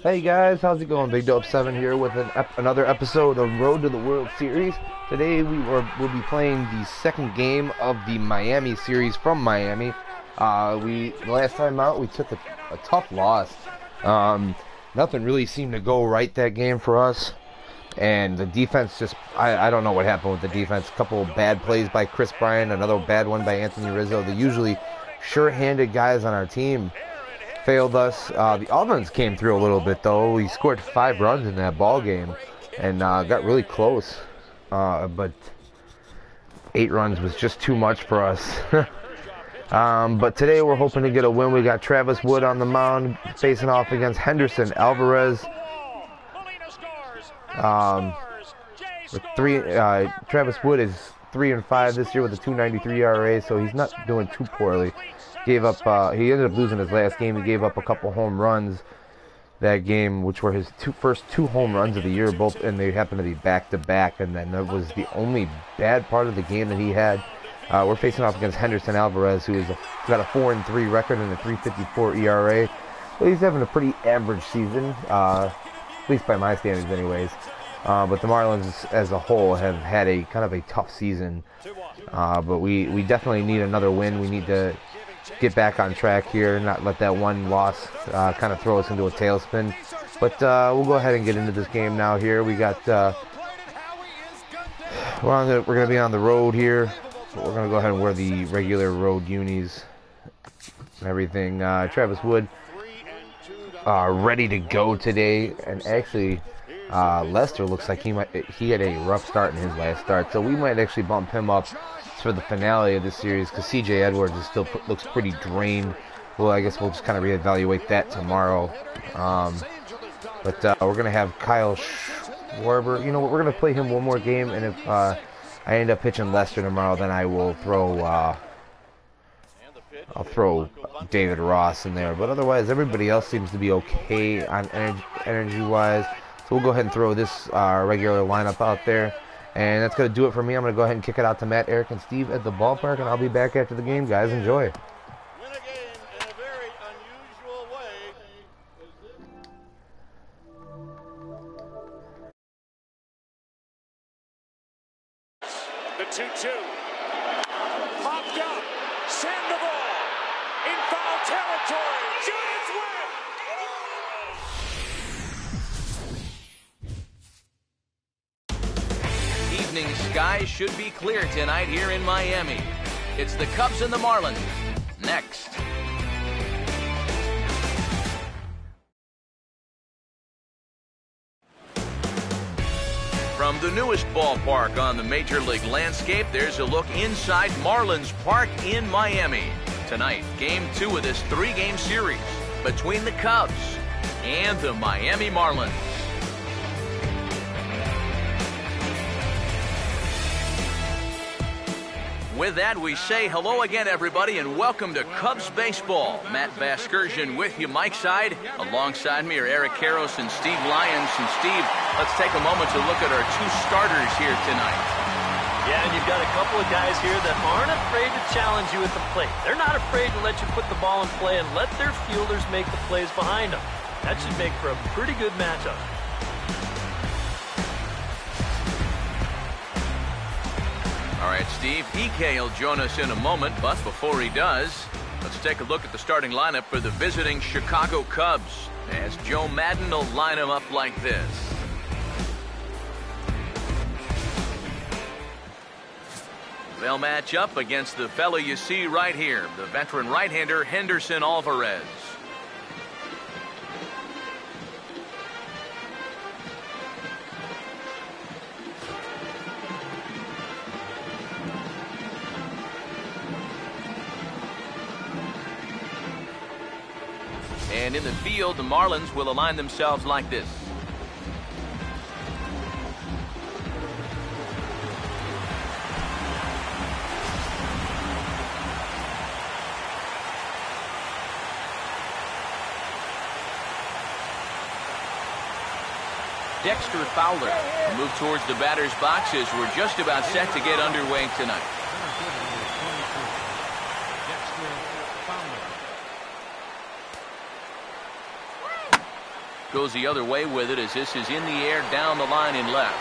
Hey guys, how's it going? Big Dope 7 here with another episode of Road to the World Series. Today we'll be playing the second game of the Miami series from Miami. The last time out we took a tough loss. Nothing really seemed to go right that game for us, and the defense just I don't know what happened with the defense. A couple of bad plays by Chris Bryant, another bad one by Anthony Rizzo. The usually sure-handed guys on our team failed us. The offense came through a little bit though. We scored 5 runs in that ball game and got really close, but 8 runs was just too much for us. But today we're hoping to get a win. We got Travis Wood on the mound facing off against Henderson Alvarez. Travis Wood is 3-5 this year with a 2.93 ERA, so he's not doing too poorly. He ended up losing his last game. He gave up a couple home runs that game, which were his first 2 home runs of the year, and they happened to be back-to-back, and then that was the only bad part of the game that he had. We're facing off against Henderson Alvarez, who got a 4-3 record and a 3.54 ERA. So he's having a pretty average season, at least by my standards anyways. But the Marlins as a whole have had a kind of a tough season. But we definitely need another win. We need to get back on track here, not let that one loss kind of throw us into a tailspin. But we'll go ahead and get into this game now. Here we got we're gonna be on the road here, but we're gonna go ahead and wear the regular road unis and everything. Travis Wood ready to go today, and actually Lester looks like he had a rough start in his last start, so we might actually bump him up for the finale of this series, because C.J. Edwards looks pretty drained. Well, I guess we'll just kind of reevaluate that tomorrow. But we're gonna have Kyle Schwarber. You know what? We're gonna play him one more game, and if I end up pitching Lester tomorrow, then I will I'll throw David Ross in there. But otherwise, everybody else seems to be okay on energy-wise. So we'll go ahead and throw this regular lineup out there. And that's going to do it for me. I'm going to go ahead and kick it out to Matt, Eric, and Steve at the ballpark, and I'll be back after the game. Guys, enjoy. Win a game in a very unusual way. The 2-2. Popped up. Send the ball. In foul territory. Giants win. Evening skies should be clear tonight here in Miami. It's the Cubs and the Marlins. Next. From the newest ballpark on the Major League landscape, there's a look inside Marlins Park in Miami. Tonight, Game 2 of this 3-game series between the Cubs and the Miami Marlins. With that, we say hello again, everybody, and welcome to Cubs Baseball. Matt Vasgersian with you, Mike Side. Alongside me are Eric Karros and Steve Lyons. And Steve, let's take a moment to look at our 2 starters here tonight. Yeah, and you've got a couple of guys here that aren't afraid to challenge you at the plate. They're not afraid to let you put the ball in play and let their fielders make the plays behind them. That should make for a pretty good matchup. All right, Steve, EK will join us in a moment, but before he does, let's take a look at the starting lineup for the visiting Chicago Cubs, as Joe Madden will line them up like this. They'll match up against the fellow you see right here, the veteran right-hander Henderson Alvarez. And in the field, the Marlins will align themselves like this. Dexter Fowler will move towards the batter's box as we're just about set to get underway tonight. Goes the other way with it as this is in the air down the line in left.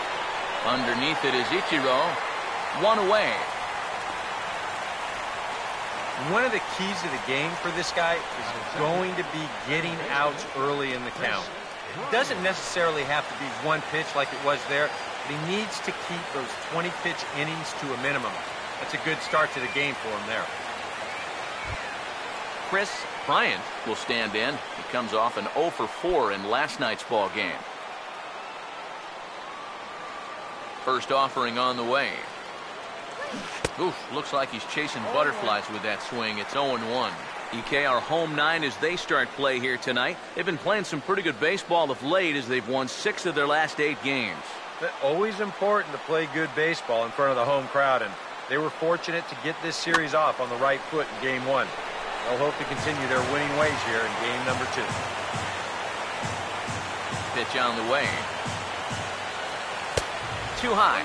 Underneath it is Ichiro. One away. One of the keys to the game for this guy is going to be getting outs early in the count. It doesn't necessarily have to be one pitch like it was there, but he needs to keep those 20-pitch innings to a minimum. That's a good start to the game for him there. Chris Bryant will stand in. He comes off an 0 for 4 in last night's ball game. First offering on the way. Oof, looks like he's chasing butterflies with that swing. It's 0-1. EK, our home 9 as they start play here tonight. They've been playing some pretty good baseball of late as they've won 6 of their last 8 games. It's always important to play good baseball in front of the home crowd, and they were fortunate to get this series off on the right foot in Game 1. They'll hope to continue their winning ways here in Game number 2. Pitch on the way. Too high.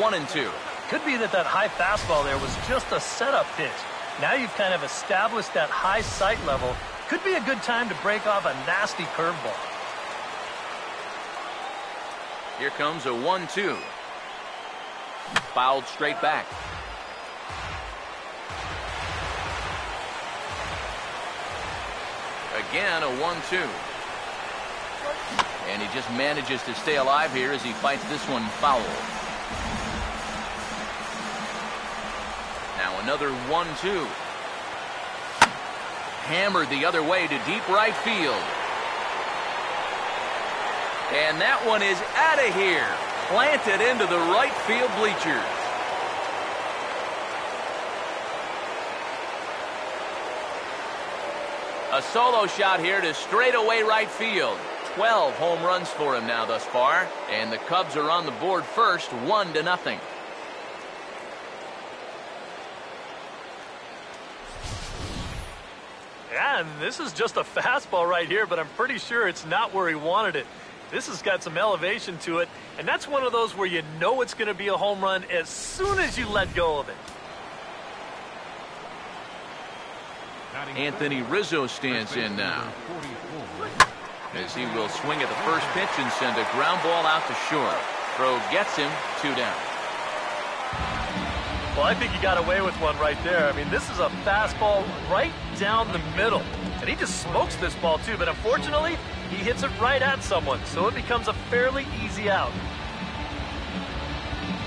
1-2. Could be that high fastball there was just a setup pitch. Now you've kind of established that high sight level. Could be a good time to break off a nasty curveball. Here comes a 1-2. Fouled straight back. Again, a 1-2. And he just manages to stay alive here as he fights this one foul. Now another 1-2. Hammered the other way to deep right field. And that one is out of here. Planted into the right field bleachers. A solo shot here to straightaway right field. 12 home runs for him now thus far. And the Cubs are on the board first, 1-0. Yeah, and this is just a fastball right here, but I'm pretty sure it's not where he wanted it. This has got some elevation to it, and that's one of those where you know it's going to be a home run as soon as you let go of it. Anthony Rizzo stands in now, as he will swing at the first pitch and send a ground ball out to short. Throw gets him, 2 down. Well, I think he got away with one right there. I mean, this is a fastball right down the middle. And he just smokes this ball, too. But unfortunately, he hits it right at someone. So it becomes a fairly easy out.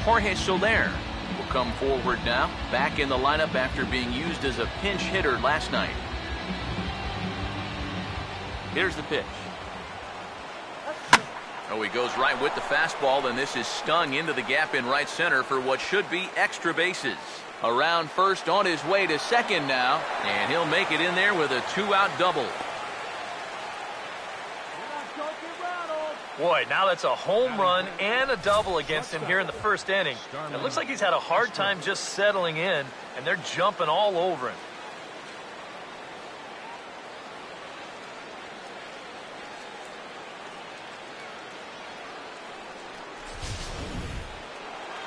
Jorge Soler will come forward now. Back in the lineup after being used as a pinch hitter last night. Here's the pitch. Oh, he goes right with the fastball, and this is stung into the gap in right center for what should be extra bases. Around first, on his way to second now, and he'll make it in there with a 2-out double. Boy, now that's a home run and a double against him here in the first inning. It looks like he's had a hard time just settling in, and they're jumping all over him.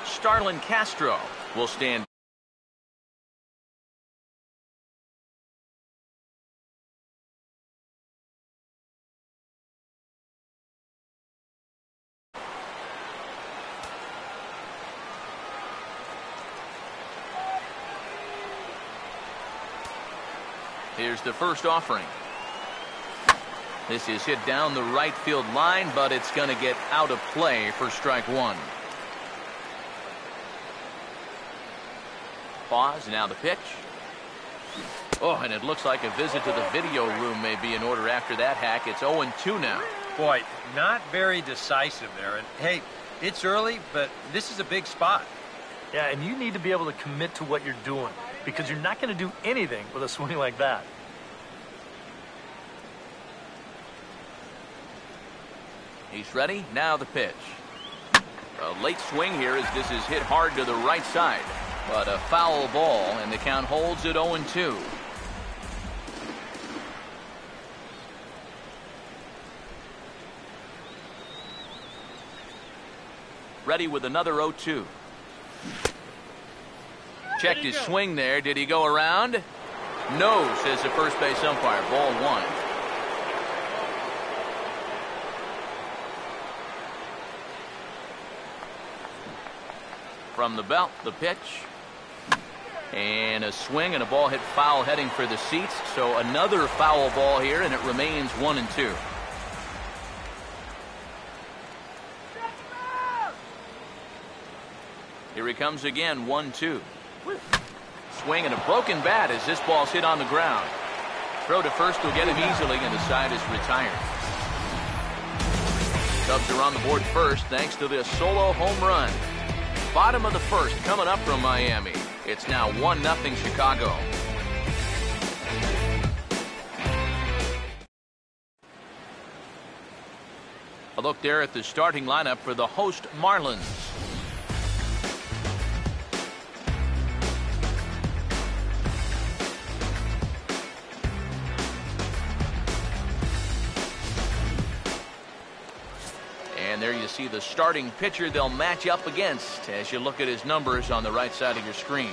Starlin Castro will stand. Here's the first offering. This is hit down the right field line, but it's going to get out of play for strike 1. Pause, now the pitch. Oh, and it looks like a visit to the video room may be in order after that hack. It's 0-2 now. Boy, not very decisive there. And hey, it's early, but this is a big spot. Yeah, and you need to be able to commit to what you're doing, because you're not going to do anything with a swing like that. He's ready, now the pitch. A late swing here as this is hit hard to the right side. But a foul ball, and the count holds at 0-2. Ready with another 0-2. Checked his swing there. Did he go around? No, says the first base umpire. Ball 1. From the belt, the pitch. And a swing and a ball hit foul heading for the seats. So another foul ball here, and it remains 1-2. Here he comes again, 1-2. Swing and a broken bat as this ball's hit on the ground. Throw to first will get him easily, and the side is retired. Cubs are on the board first thanks to this solo home run. Bottom of the first coming up from Miami. It's now 1-0 Chicago. A look there at the starting lineup for the host Marlins. And there you see the starting pitcher they'll match up against as you look at his numbers on the right side of your screen.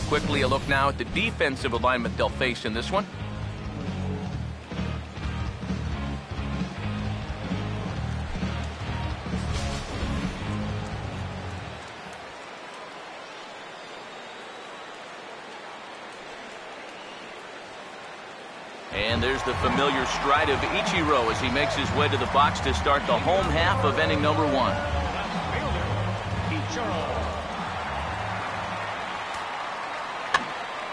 Quickly a look now at the defensive alignment they'll face in this one. And there's the familiar stride of Ichiro as he makes his way to the box to start the home half of inning number 1.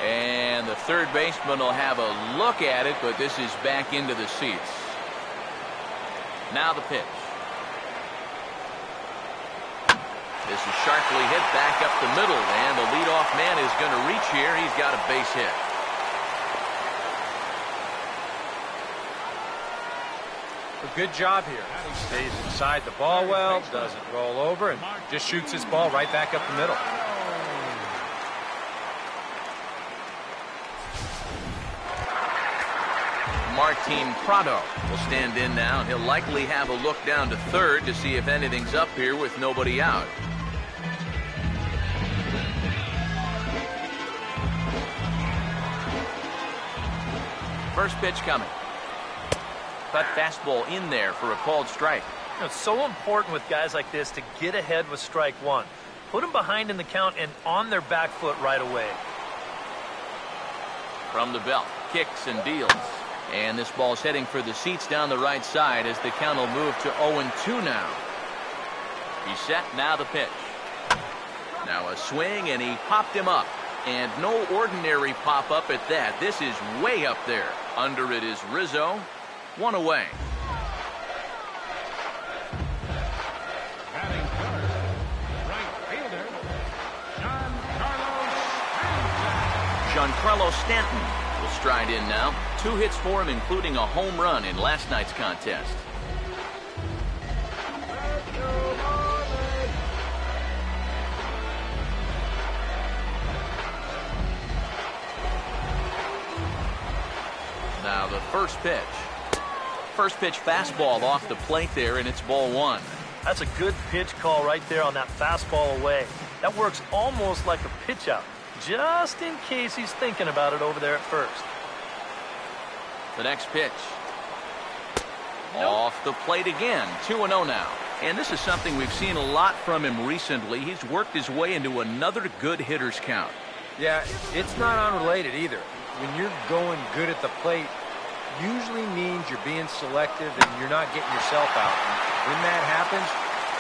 And the third baseman will have a look at it, but this is back into the seats. Now the pitch. This is sharply hit back up the middle, and the leadoff man is going to reach here. He's got a base hit. A good job here. Stays inside the ball well, doesn't roll over, and just shoots his ball right back up the middle. Martin Prado will stand in now, and he'll likely have a look down to third to see if anything's up here with nobody out. First pitch coming. Cut fastball in there for a called strike. You know, it's so important with guys like this to get ahead with strike one. Put them behind in the count and on their back foot right away. From the belt, kicks and deals. And this ball's heading for the seats down the right side as the count will move to 0-2 now. He's set, now the pitch. Now a swing, and he popped him up. And no ordinary pop-up at that. This is way up there. Under it is Rizzo. One away. Batting third, right fielder, Giancarlo Stanton will stride in now. 2 hits for him, including a home run in last night's contest. Now the first pitch. First pitch fastball off the plate there, and it's ball 1. That's a good pitch call right there on that fastball away. That works almost like a pitch out, just in case he's thinking about it over there at first. The next pitch. Off the plate again. 2-0 now. And this is something we've seen a lot from him recently. He's worked his way into another good hitter's count. Yeah, it's not unrelated either. When you're going good at the plate, usually means you're being selective and you're not getting yourself out. And when that happens,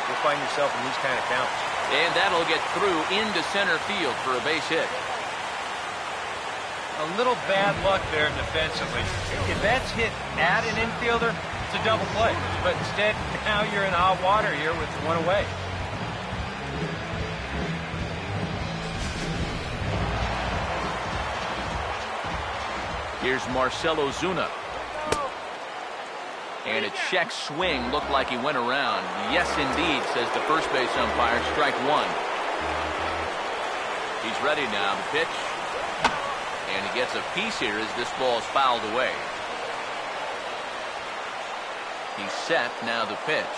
you'll find yourself in these kind of counts. And that'll get through into center field for a base hit. A little bad luck there defensively. If that's hit at an infielder, it's a double play. But instead, now you're in hot water here with one away. Here's Marcelo Zuna. And a check swing looked like he went around. Yes, indeed, says the first base umpire. Strike one. He's ready now. The pitch. And he gets a piece here as this ball is fouled away. He's set. Now the pitch.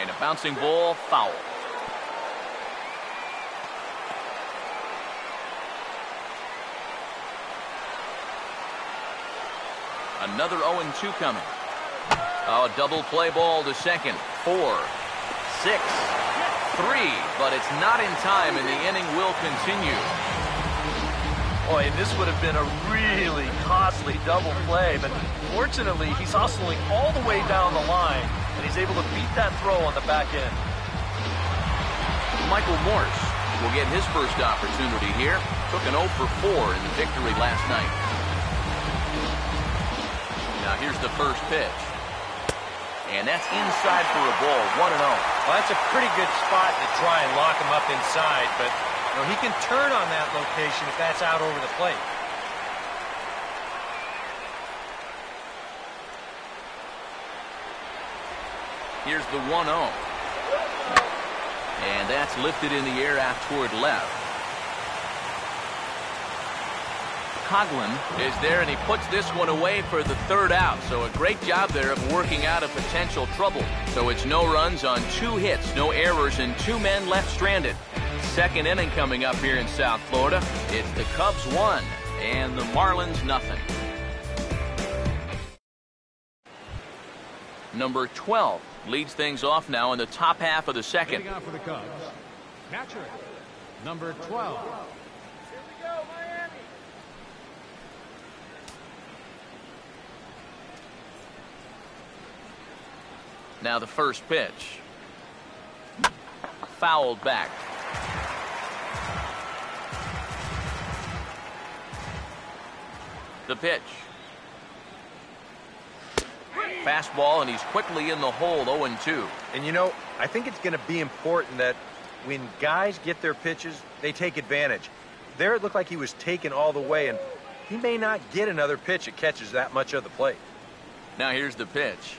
And a bouncing ball, foul. Another 0-2 coming. Oh, double play ball to second. 4, 6, 3, but it's not in time, and the inning will continue. Boy, and this would have been a really costly double play, but fortunately, he's hustling all the way down the line, and he's able to beat that throw on the back end. Michael Morse will get his first opportunity here. Took an 0 for 4 in the victory last night. Now here's the first pitch. And that's inside for a ball, 1-0. Well, that's a pretty good spot to try and lock him up inside, but you know, he can turn on that location if that's out over the plate. Here's the 1-0. And that's lifted in the air out toward left. Coughlin is there, and he puts this one away for the third out. So a great job there of working out a potential trouble. So it's no runs on 2 hits, no errors, and 2 men left stranded. Second inning coming up here in South Florida. It's the Cubs 1 and the Marlins nothing. Number 12 leads things off now in the top half of the second. Hitting out for the Cubs, catcher, number 12. Now the first pitch. Fouled back. The pitch. Fastball, and he's quickly in the hole, 0-2. And you know, I think it's going to be important that when guys get their pitches, they take advantage. There it looked like he was taken all the way, and he may not get another pitch that catches that much of the plate. Now here's the pitch.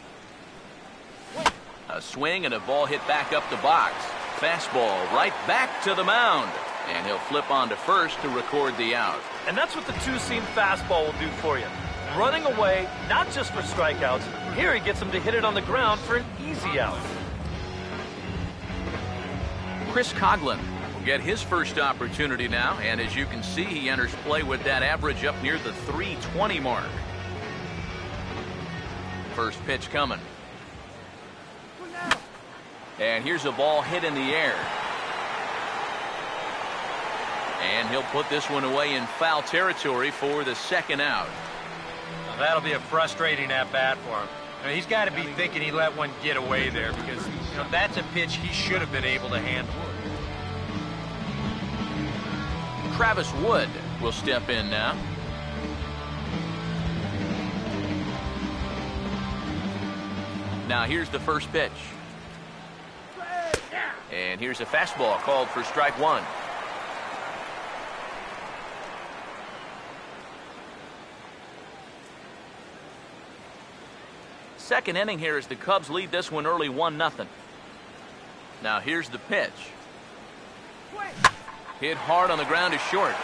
A swing and a ball hit back up the box. Fastball right back to the mound. And he'll flip on to first to record the out. And that's what the two-seam fastball will do for you. Running away, not just for strikeouts. Here he gets him to hit it on the ground for an easy out. Chris Coughlin will get his first opportunity now. And as you can see, he enters play with that average up near the 320 mark. First pitch coming. And here's a ball hit in the air. And he'll put this one away in foul territory for the second out. Now, that'll be a frustrating at-bat for him. Now, he's got to be thinking he let one get away there because you know, that's a pitch he should have been able to handle. Travis Wood will step in now. Now here's the first pitch. And here's a fastball called for strike one. Second inning here as the Cubs lead this one early 1-0. Now here's the pitch. Hit hard on the ground is short.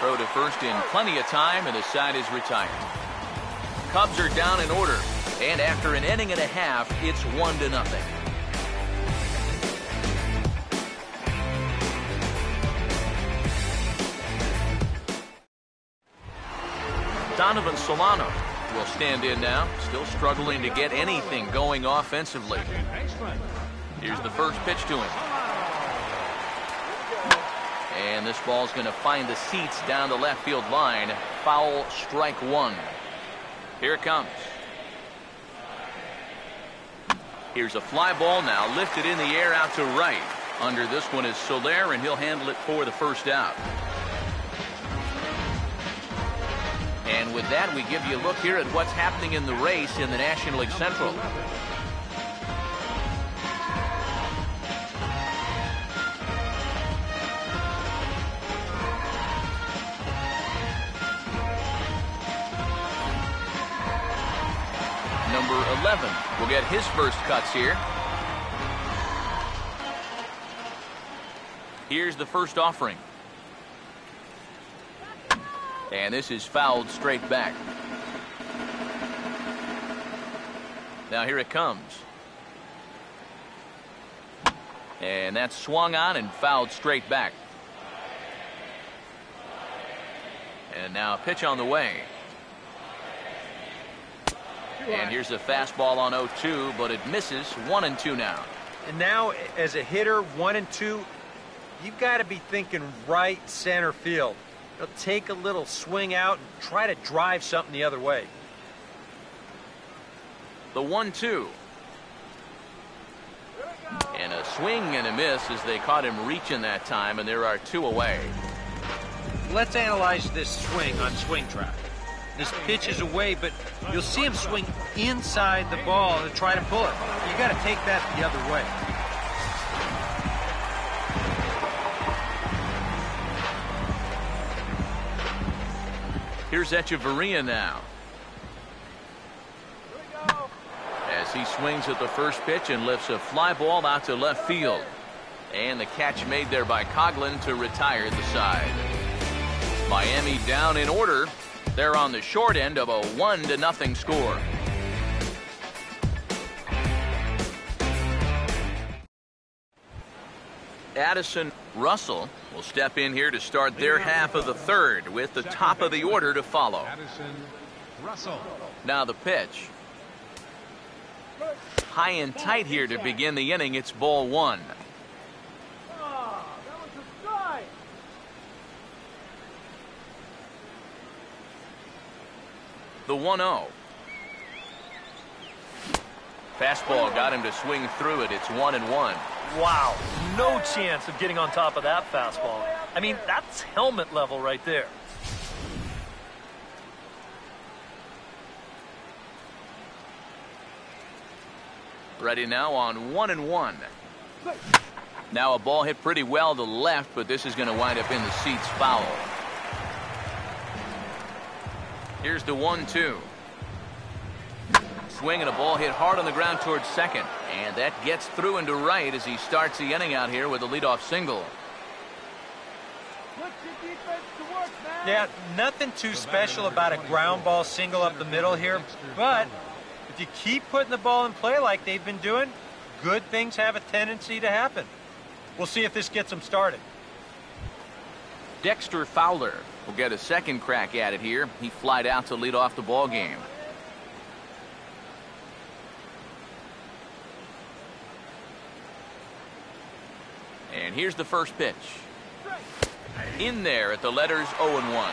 Throw to first in plenty of time, and the side is retired. Cubs are down in order, and after an inning and a half, it's 1-0. Donovan Solano will stand in now, still struggling to get anything going offensively. Here's the first pitch to him. And this ball's going to find the seats down the left field line. Foul, strike one. Here it comes. Here's a fly ball now lifted in the air out to right. Under this one is Soler, and he'll handle it for the first out. And with that, we give you a look here at what's happening in the race in the National League Central. Number 11 will get his first cuts here. Here's the first offering. And this is fouled straight back. Now here it comes. And that's swung on and fouled straight back. And now a pitch on the way. And here's a fastball on 0-2, but it misses. 1-2 now. And now, as a hitter, 1-2, you've got to be thinking right center field. He'll take a little swing out and try to drive something the other way. The 1-2. And a swing and a miss as they caught him reaching that time, and there are two away. Let's analyze this swing on Swing Track. This pitch is away, but you'll see him swing inside the ball to try to pull it. You got to take that the other way. Here's Echeverria now. As he swings at the first pitch and lifts a fly ball out to left field. And the catch made there by Coughlin to retire the side. Miami down in order. They're on the short end of a 1-0 score. Addison Russell will step in here to start their half of the third with the top of the order to follow. Addison Russell. Now the pitch. High and tight here to begin the inning. It's ball one. The 1-0. Fastball got him to swing through it. It's 1-1. Wow, no chance of getting on top of that fastball. I mean, that's helmet level right there. Ready now on 1-1. Now a ball hit pretty well to left, but this is going to wind up in the seats foul. Here's the 1-2. Swing and a ball hit hard on the ground towards second. And that gets through into right as he starts the inning out here with a leadoff single. Yeah, nothing too special about a ground ball single up the middle here. But if you keep putting the ball in play like they've been doing, good things have a tendency to happen. We'll see if this gets them started. Dexter Fowler will get a second crack at it here. He flied out to lead off the ball game. And here's the first pitch. In there at the letters 0-1.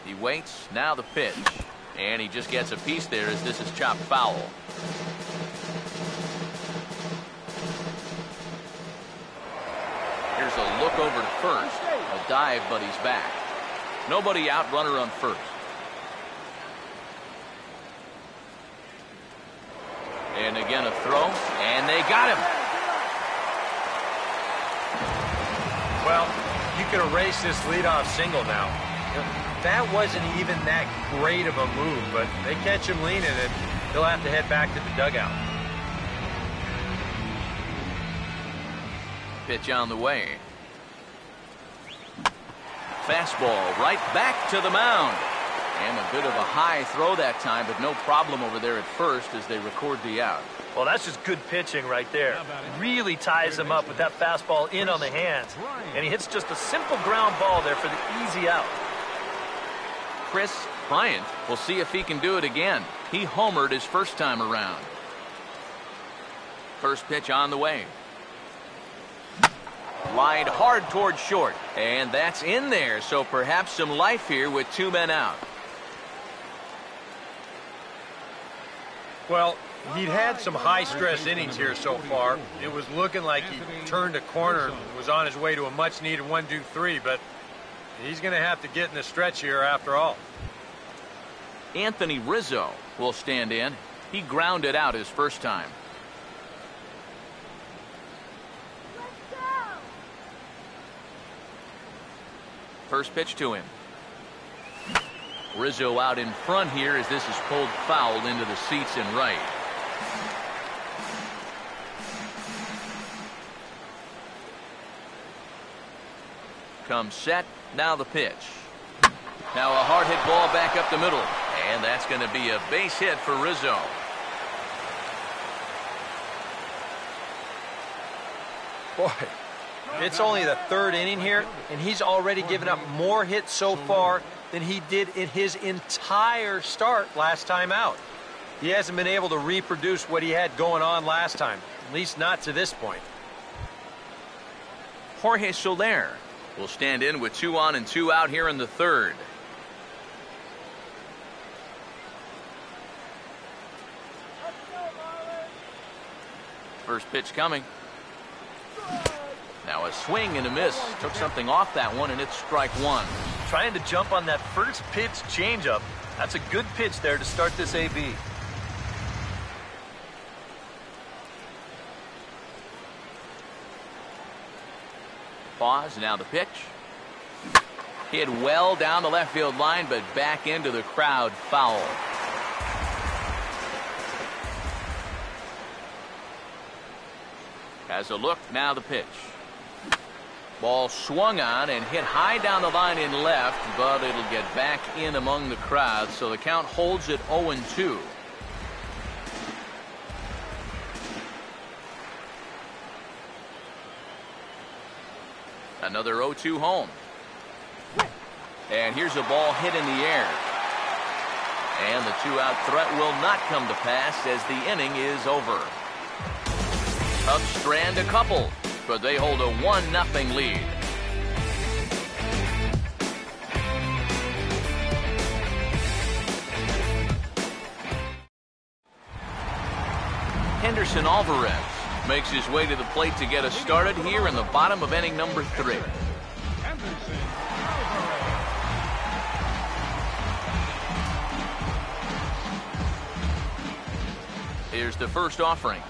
He waits, now the pitch. And he just gets a piece there as this is chopped foul. Here's a look over to first. A dive, but he's back. Nobody out, runner on first. And again a throw, and they got him. Well, you can erase this leadoff single now. That wasn't even that great of a move, but they catch him leaning and he'll have to head back to the dugout. Pitch on the way. Fastball right back to the mound. And a bit of a high throw that time, but no problem over there at first as they record the out. Well, that's just good pitching right there. Really ties him up with that fastball in on the hands. And he hits just a simple ground ball there for the easy out. Chris Bryant will see if he can do it again. He homered his first time around. First pitch on the way. Lined hard towards short. And that's in there, so perhaps some life here with 2 men out. Well, he'd had some high-stress innings here so far. It was looking like he turned a corner and was on his way to a much-needed 1-2-3, but he's going to have to get in the stretch here after all. Anthony Rizzo will stand in. He grounded out his first time. First pitch to him. Rizzo out in front here as this is pulled foul into the seats in right. Comes set. Now the pitch. Now a hard hit ball back up the middle. And that's going to be a base hit for Rizzo. Boy, it's only the 3rd inning here, and he's already given up more hits so far than he did in his entire start last time out. He hasn't been able to reproduce what he had going on last time, at least not to this point. Jorge Soler will stand in with 2 on and 2 out here in the 3rd. First pitch coming. Now a swing and a miss. Took something off that one, and it's strike 1. Trying to jump on that first pitch changeup. That's a good pitch there to start this AB. Pause. Now the pitch. Hit well down the left field line, but back into the crowd. Foul. Has a look. Now the pitch. Ball swung on and hit high down the line in left, but it'll get back in among the crowd, so the count holds at 0-2. Another 0-2 home. And here's a ball hit in the air. And the 2-out threat will not come to pass as the inning is over. Cubs strand a couple, but they hold a 1-0 lead. Henderson Alvarez makes his way to the plate to get us started here in the bottom of inning number 3. Here's the first offering.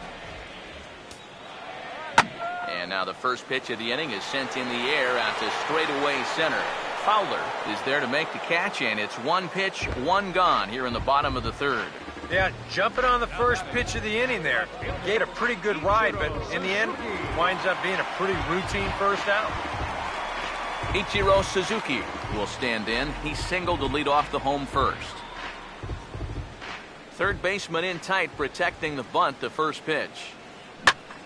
And now the first pitch of the inning is sent in the air out to straightaway center. Fowler is there to make the catch, and it's 1 pitch, 1 gone here in the bottom of the 3rd. Yeah, jumping on the first pitch of the inning there. Gave a pretty good ride, but in the end, winds up being a pretty routine first out. Ichiro Suzuki will stand in. He singled to lead off the home first. Third baseman in tight, protecting the bunt, the first pitch.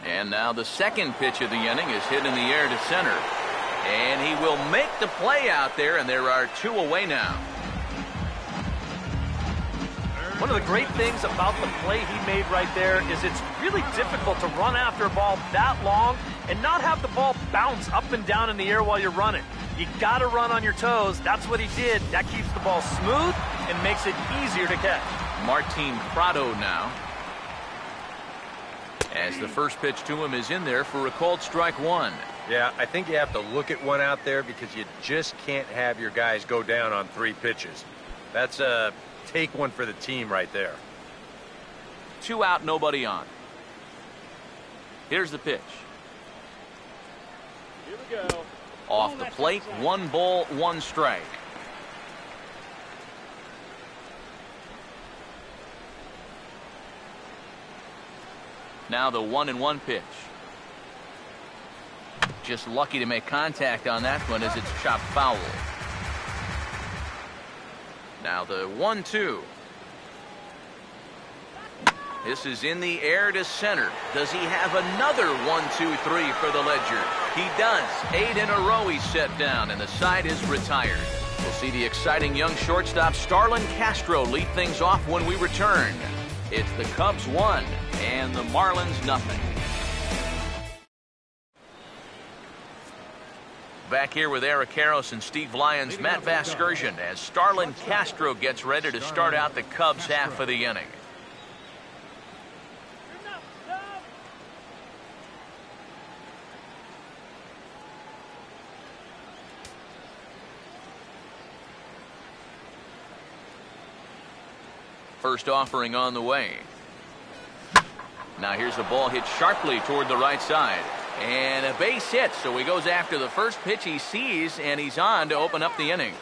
And now the second pitch of the inning is hit in the air to center. And he will make the play out there, and there are 2 away now. One of the great things about the play he made right there is it's really difficult to run after a ball that long and not have the ball bounce up and down in the air while you're running. You got to run on your toes. That's what he did. That keeps the ball smooth and makes it easier to catch. Martin Prado now, as the first pitch to him is in there for a called strike 1. Yeah, I think you have to look at one out there because you just can't have your guys go down on 3 pitches. That's a take one for the team right there. 2 out, nobody on. Here's the pitch. Here we go. Off the plate, 1 ball, 1 strike. Now the 1-1 pitch. Just lucky to make contact on that one as it's chopped foul. Now the 1-2. This is in the air to center. Does he have another 1-2-3 for the Ledger? He does. 8 in a row he's set down, and the side is retired. We'll see the exciting young shortstop Starlin Castro lead things off when we return. It's the Cubs 1 and the Marlins nothing. Back here with Eric Karros and Steve Lyons, Matt Vasgersian, as Starlin Castro gets ready to start out the Cubs half of the inning. First offering on the way. Now here's the ball hit sharply toward the right side. And a base hit, so he goes after the first pitch he sees, and he's on to open up the inning.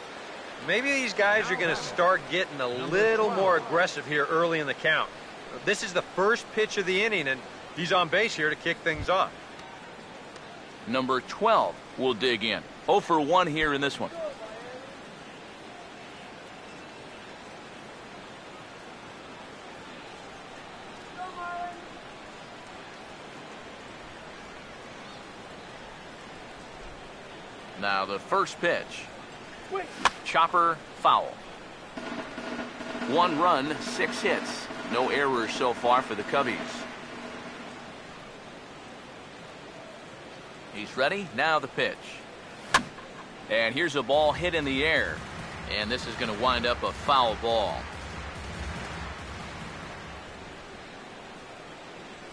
Maybe these guys are going to start getting a little more aggressive here early in the count. This is the first pitch of the inning, and he's on base here to kick things off. Number 12 will dig in. 0 for 1 here in this one. Now the first pitch. Chopper, foul. 1 run, 6 hits. No errors so far for the Cubbies. He's ready. Now the pitch. And here's a ball hit in the air. And this is going to wind up a foul ball.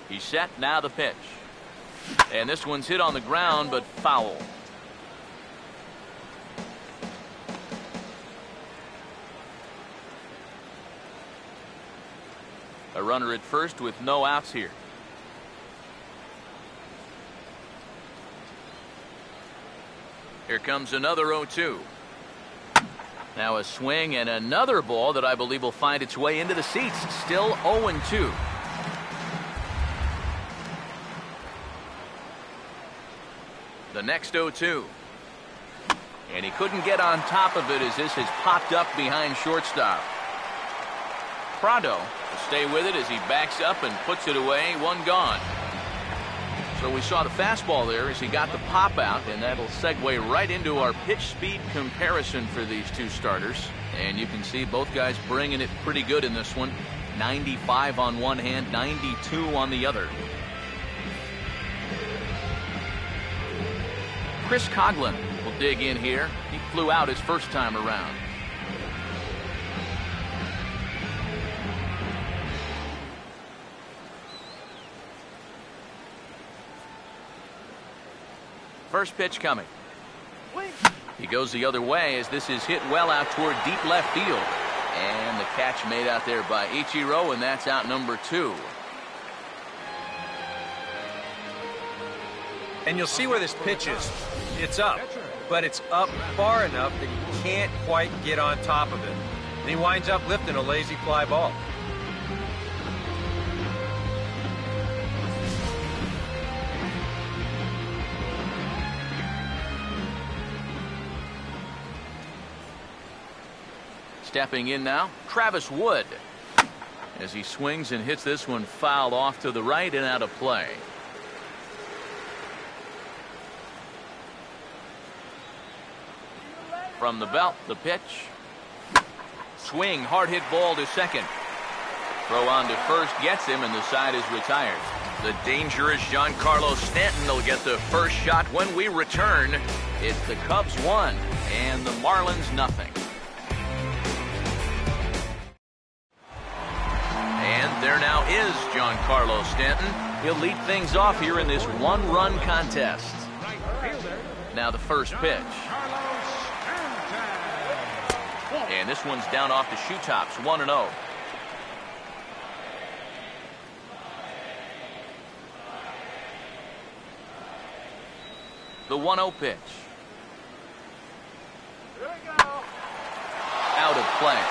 He's set. Now the pitch. And this one's hit on the ground, but foul. A runner at first with no outs here. Here comes another 0-2. Now a swing and another ball that I believe will find its way into the seats. Still 0-2. The next 0-2. And he couldn't get on top of it as this has popped up behind shortstop. Prado will stay with it as he backs up and puts it away. 1 gone. So we saw the fastball there as he got the pop out, and that'll segue right into our pitch speed comparison for these two starters. And you can see both guys bringing it pretty good in this one. 95 on one hand, 92 on the other. Chris Coughlin will dig in here. He flew out his first time around. First pitch coming. He goes the other way as this is hit well out toward deep left field. And the catch made out there by Ichiro, and that's out number 2. And you'll see where this pitch is. It's up, but it's up far enough that he can't quite get on top of it. And he winds up lifting a lazy fly ball. Stepping in now, Travis Wood, as he swings and hits this one foul off to the right and out of play. From the belt, the pitch. Swing, hard hit ball to second. Throw on to first, gets him, and the side is retired. The dangerous Giancarlo Stanton will get the first shot when we return. It's the Cubs 1 and the Marlins nothing. And there now is Giancarlo Stanton. He'll lead things off here in this one-run contest. Now the first pitch. And this one's down off the shoe tops, 1-0. The 1-0 pitch. Out of play.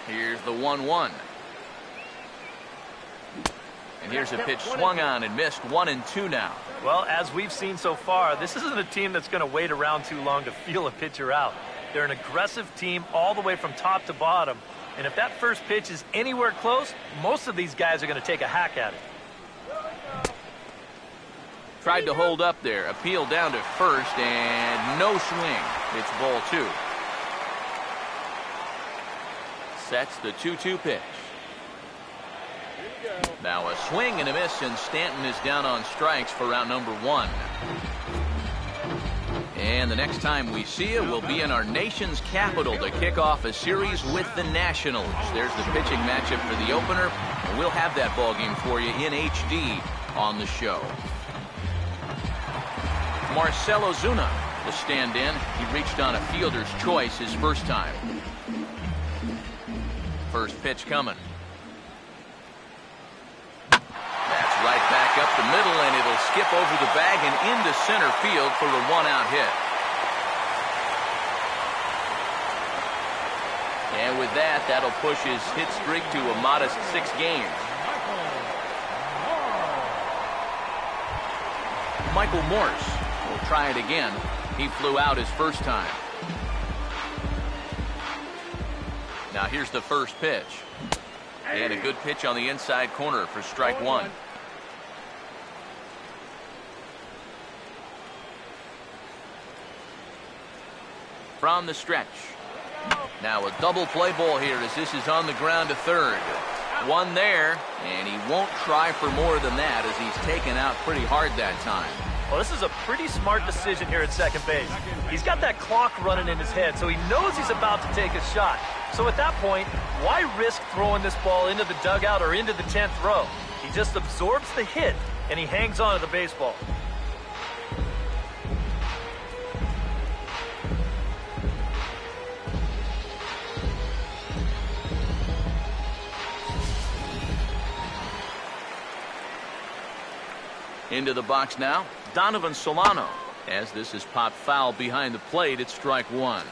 Here's the 1-1. And here's a pitch swung on and missed. 1-2 now. Well, as we've seen so far, this isn't a team that's going to wait around too long to feel a pitcher out. They're an aggressive team all the way from top to bottom. And if that first pitch is anywhere close, most of these guys are going to take a hack at it. Tried to hold up there. Appeal down to first, and no swing. It's ball 2. Sets the 2-2 pitch. Now a swing and a miss, and Stanton is down on strikes for round number 1. And the next time we see you, we'll be in our nation's capital to kick off a series with the Nationals. There's the pitching matchup for the opener, and we'll have that ball game for you in HD on the show. Marcell Ozuna will stand in. He reached on a fielder's choice his first time. First pitch coming. That's right back up the middle, and it'll skip over the bag and into center field for a 1-out hit. And with that, that'll push his hit streak to a modest 6 games. Michael Morse will try it again. He flew out his first time. Now here's the first pitch. And a good pitch on the inside corner for strike 1. From the stretch. Now a double play ball here as this is on the ground to third. One there, and he won't try for more than that as he's taken out pretty hard that time. Well, this is a pretty smart decision here at second base. He's got that clock running in his head, so he knows he's about to take a shot. So at that point, why risk throwing this ball into the dugout or into the 10th row? He just absorbs the hit, and he hangs on to the baseball. Into the box now, Donovan Solano. As this is popped foul behind the plate, it's strike 1.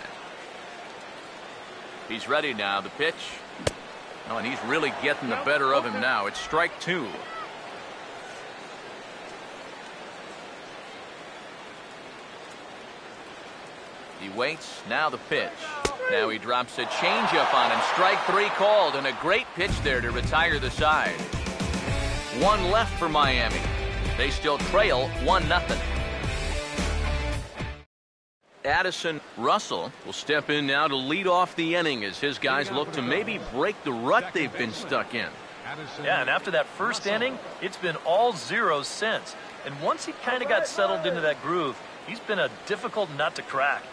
He's ready now, the pitch. Oh, and he's really getting the better of him now. It's strike 2. He waits, now the pitch. Now he drops a changeup on him. Strike 3 called, and a great pitch there to retire the side. 1 left for Miami. They still trail 1-0. Addison Russell will step in now to lead off the inning as his guys look to maybe break the rut they've been stuck in. Yeah, and after that first inning, it's been all zeros since. And once he kind of got settled into that groove, he's been a difficult nut to crack.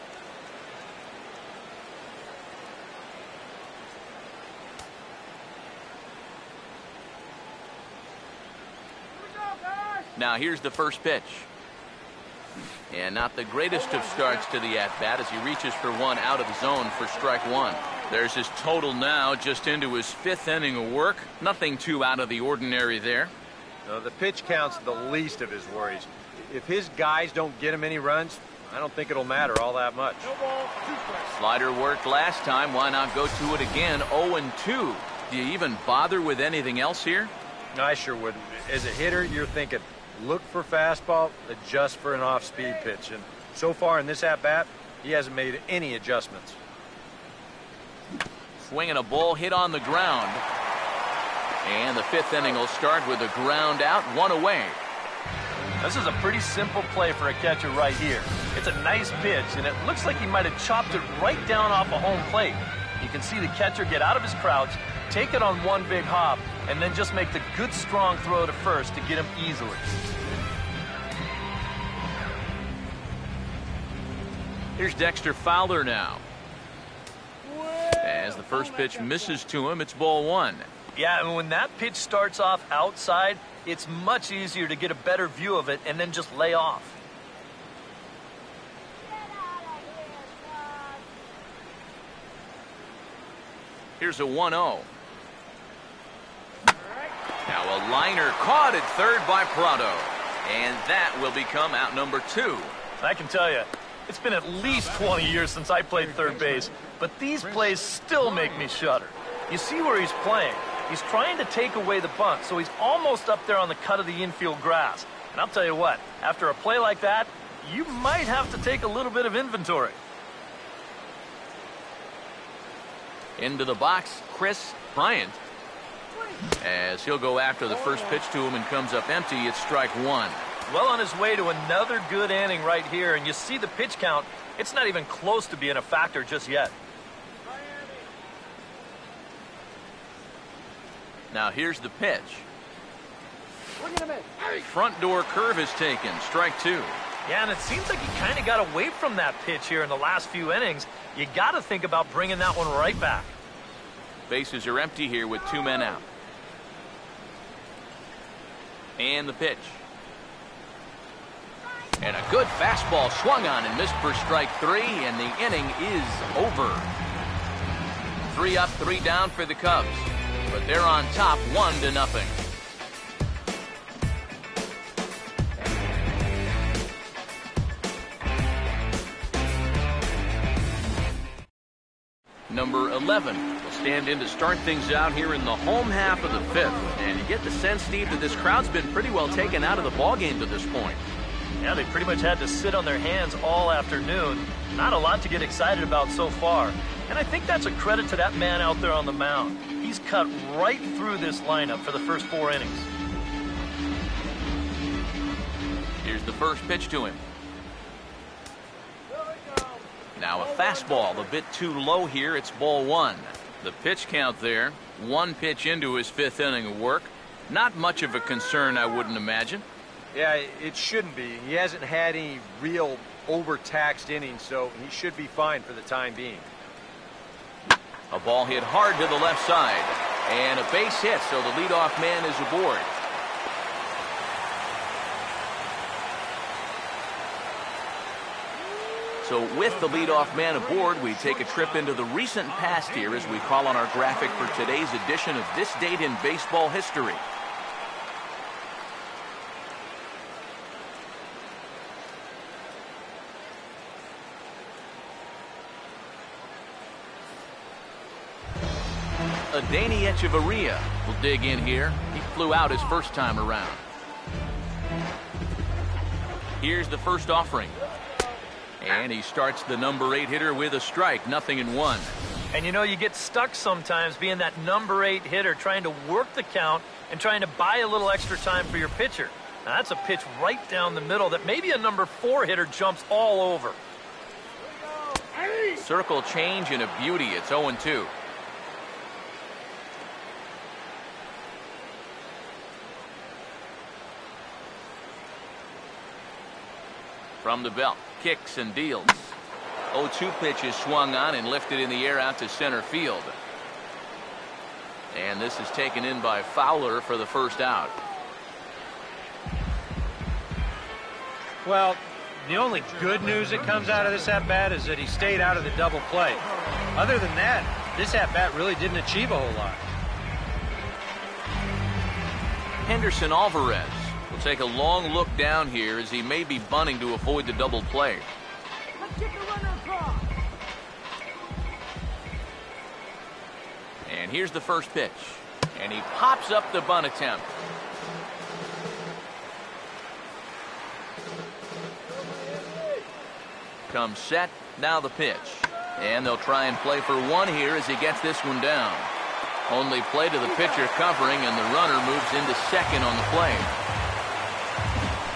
Now here's the first pitch. And not the greatest of starts to the at-bat as he reaches for 1 out of the zone for strike 1. There's his total now, just into his 5th inning of work. Nothing too out of the ordinary there. No, the pitch count's the least of his worries. If his guys don't get him any runs, I don't think it'll matter all that much. Slider worked last time. Why not go to it again? 0-2. Do you even bother with anything else here? No, I sure wouldn't. As a hitter, you're thinking, look for fastball, adjust for an off-speed pitch. And so far in this at-bat, he hasn't made any adjustments. Swinging a ball hit on the ground. And the 5th inning will start with a ground out, 1 away. This is a pretty simple play for a catcher right here. It's a nice pitch, and it looks like he might have chopped it right down off a home plate. You can see the catcher get out of his crouch, take it on one big hop, and then just make the good strong throw to first to get him easily. Here's Dexter Fowler now. As the first pitch misses to him, it's ball 1. Yeah, and when that pitch starts off outside, it's much easier to get a better view of it and then just lay off. Here's a 1-0. Now a liner caught at third by Prado. And that will become out number 2. I can tell you, it's been at least 20 years since I played third base, but these plays still make me shudder. You see where he's playing. He's trying to take away the bunt, so he's almost up there on the cut of the infield grass. And I'll tell you what, after a play like that, you might have to take a little bit of inventory. Into the box, Chris Bryant. As he'll go after the first pitch to him and comes up empty, it's strike one. Well on his way to another good inning right here, and you see the pitch count. It's not even close to being a factor just yet. Now here's the pitch. Front door curve is taken, strike two. Yeah, and it seems like he kind of got away from that pitch here in the last few innings. You got to think about bringing that one right back. Bases are empty here with 2 men out. And the pitch. And a good fastball swung on and missed for strike three, and the inning is over. 3 up, 3 down for the Cubs. But they're on top 1-0. Number 11 will stand in to start things out here in the home half of the 5th. And you get the sense, Steve, that this crowd's been pretty well taken out of the ballgame to this point. Yeah, they pretty much had to sit on their hands all afternoon. Not a lot to get excited about so far. And I think that's a credit to that man out there on the mound. He's cut right through this lineup for the first 4 innings. Here's the first pitch to him. Now a fastball a bit too low here. It's ball 1. The pitch count there. 1 pitch into his 5th inning of work. Not much of a concern, I wouldn't imagine. Yeah, it shouldn't be. He hasn't had any real overtaxed innings, so he should be fine for the time being. A ball hit hard to the left side. And a base hit, so the leadoff man is aboard. So with the leadoff man aboard, we take a trip into the recent past here as we call on our graphic for today's edition of This Date in Baseball History. Adeiny Echeverria will dig in here. He flew out his first time around. Here's the first offering. And he starts the number 8 hitter with a strike, 0-1. And you know, you get stuck sometimes being that number 8 hitter, trying to work the count and trying to buy a little extra time for your pitcher. Now that's a pitch right down the middle that maybe a number 4 hitter jumps all over. Circle change and a beauty. It's 0-2. From the belt, kicks and deals. 0-2 pitch is swung on and lifted in the air out to center field. And this is taken in by Fowler for the first out. Well, the only good news that comes out of this at-bat is that he stayed out of the double play. Other than that, this at-bat really didn't achieve a whole lot. Henderson Alvarez will take a long look down here as he may be bunting to avoid the double play. And here's the first pitch. And he pops up the bunt attempt. Comes set, now the pitch. And they'll try and play for 1 here as he gets this one down. Only play to the pitcher covering, and the runner moves into second on the play.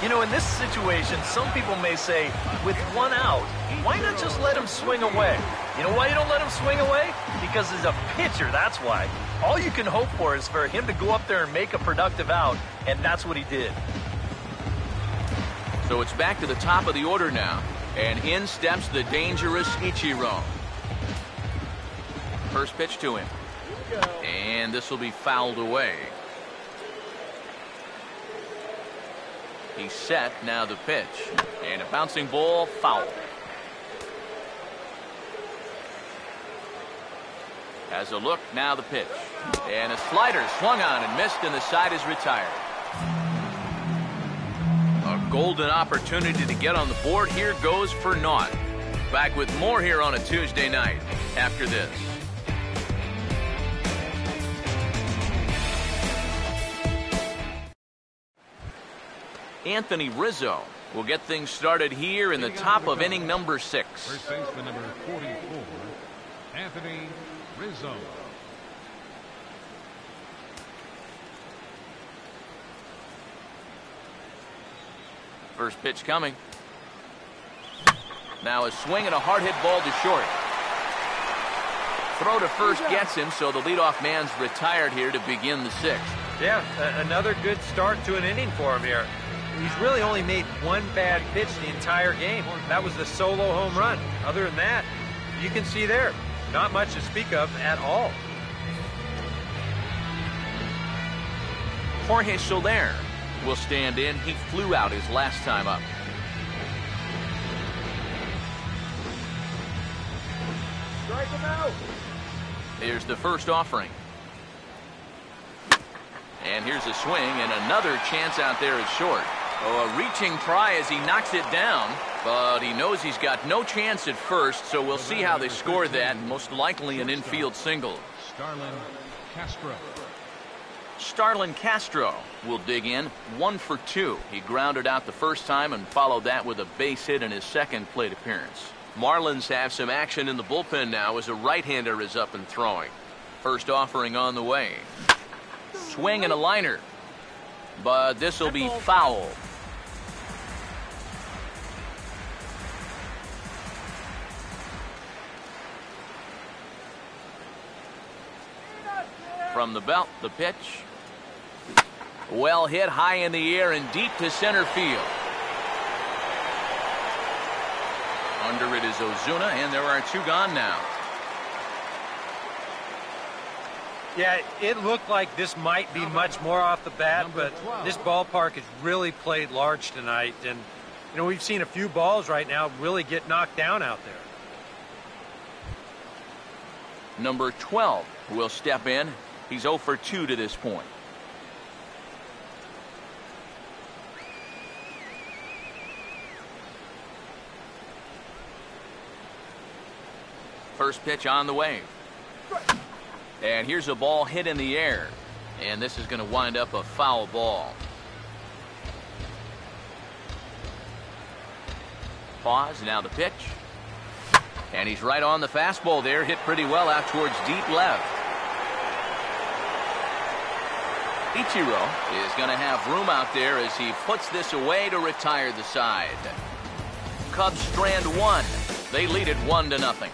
You know, in this situation, some people may say, with 1 out, why not just let him swing away? You know why you don't let him swing away? Because as a pitcher, that's why. All you can hope for is for him to go up there and make a productive out, and that's what he did. So it's back to the top of the order now, and in steps the dangerous Ichiro. First pitch to him. And this will be fouled away. He's set, now the pitch. And a bouncing ball, foul. As a look, now the pitch. And a slider swung on and missed, and the side is retired. A golden opportunity to get on the board here goes for naught. Back with more here on a Tuesday night after this. Anthony Rizzo will get things started here in the top of inning number 6. First baseman number 44, Anthony Rizzo. First pitch coming. Now a swing and a hard hit ball to short. Throw to first gets him, so the leadoff man's retired here to begin the 6th. Yeah, another good start to an inning for him here. He's really only made one bad pitch the entire game. That was the solo home run. Other than that, you can see there, not much to speak of at all. Jorge Soler will stand in. He flew out his last time up. Strike him out. Here's the first offering. And here's a swing and another chance out there is short. Oh, a reaching try as he knocks it down, but he knows he's got no chance at first, so we'll see how they score that. Most likely an infield single. Starlin Castro will dig in, 1 for 2. He grounded out the first time and followed that with a base hit in his second plate appearance. Marlins have some action in the bullpen now as a right-hander is up and throwing. First offering on the way. Swing and a liner, but this will be foul. From the belt, the pitch. Well hit high in the air and deep to center field. Under it is Ozuna, and there are 2 gone now. Yeah, it looked like this might be much more off the bat, but this ballpark has really played large tonight. And, you know, we've seen a few balls right now really get knocked down out there. Number 12 will step in. He's 0 for 2 to this point. First pitch on the way. And here's a ball hit in the air. And this is going to wind up a foul ball. Pause, now the pitch. And he's right on the fastball there, hit pretty well out towards deep left. Ichiro is going to have room out there as he puts this away to retire the side. Cubs strand 1. They lead it 1-0.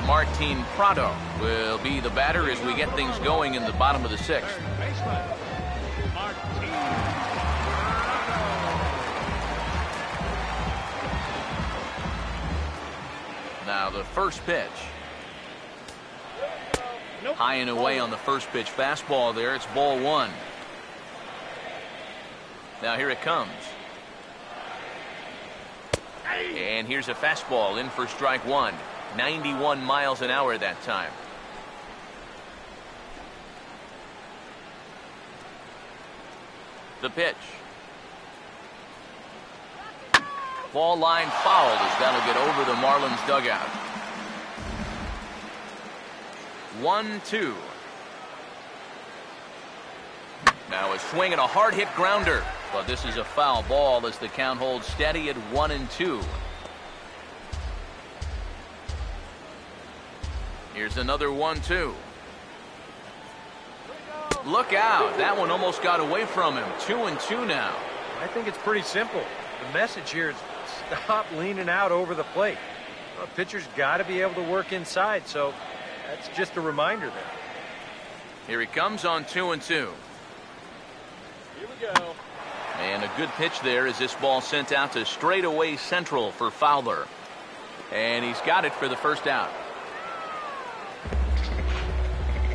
Martin Prado will be the batter as we get things going in the bottom of the 6th. Now the first pitch. High and away on the first pitch fastball there. It's ball 1. Now here it comes. And here's a fastball in for strike 1. 91 miles an hour that time. The pitch. Ball line fouled as that'll get over the Marlins dugout. 1-2. Now a swing and a hard hit grounder, but this is a foul ball as the count holds steady at 1-2. Here's another 1-2. Look out. That one almost got away from him. 2-2 now. I think it's pretty simple. The message here is stop leaning out over the plate. Well, pitcher's got to be able to work inside, so that's just a reminder there. Here he comes on 2-2. Here we go. And a good pitch there as this ball sent out to straightaway central for Fowler. And he's got it for the first out.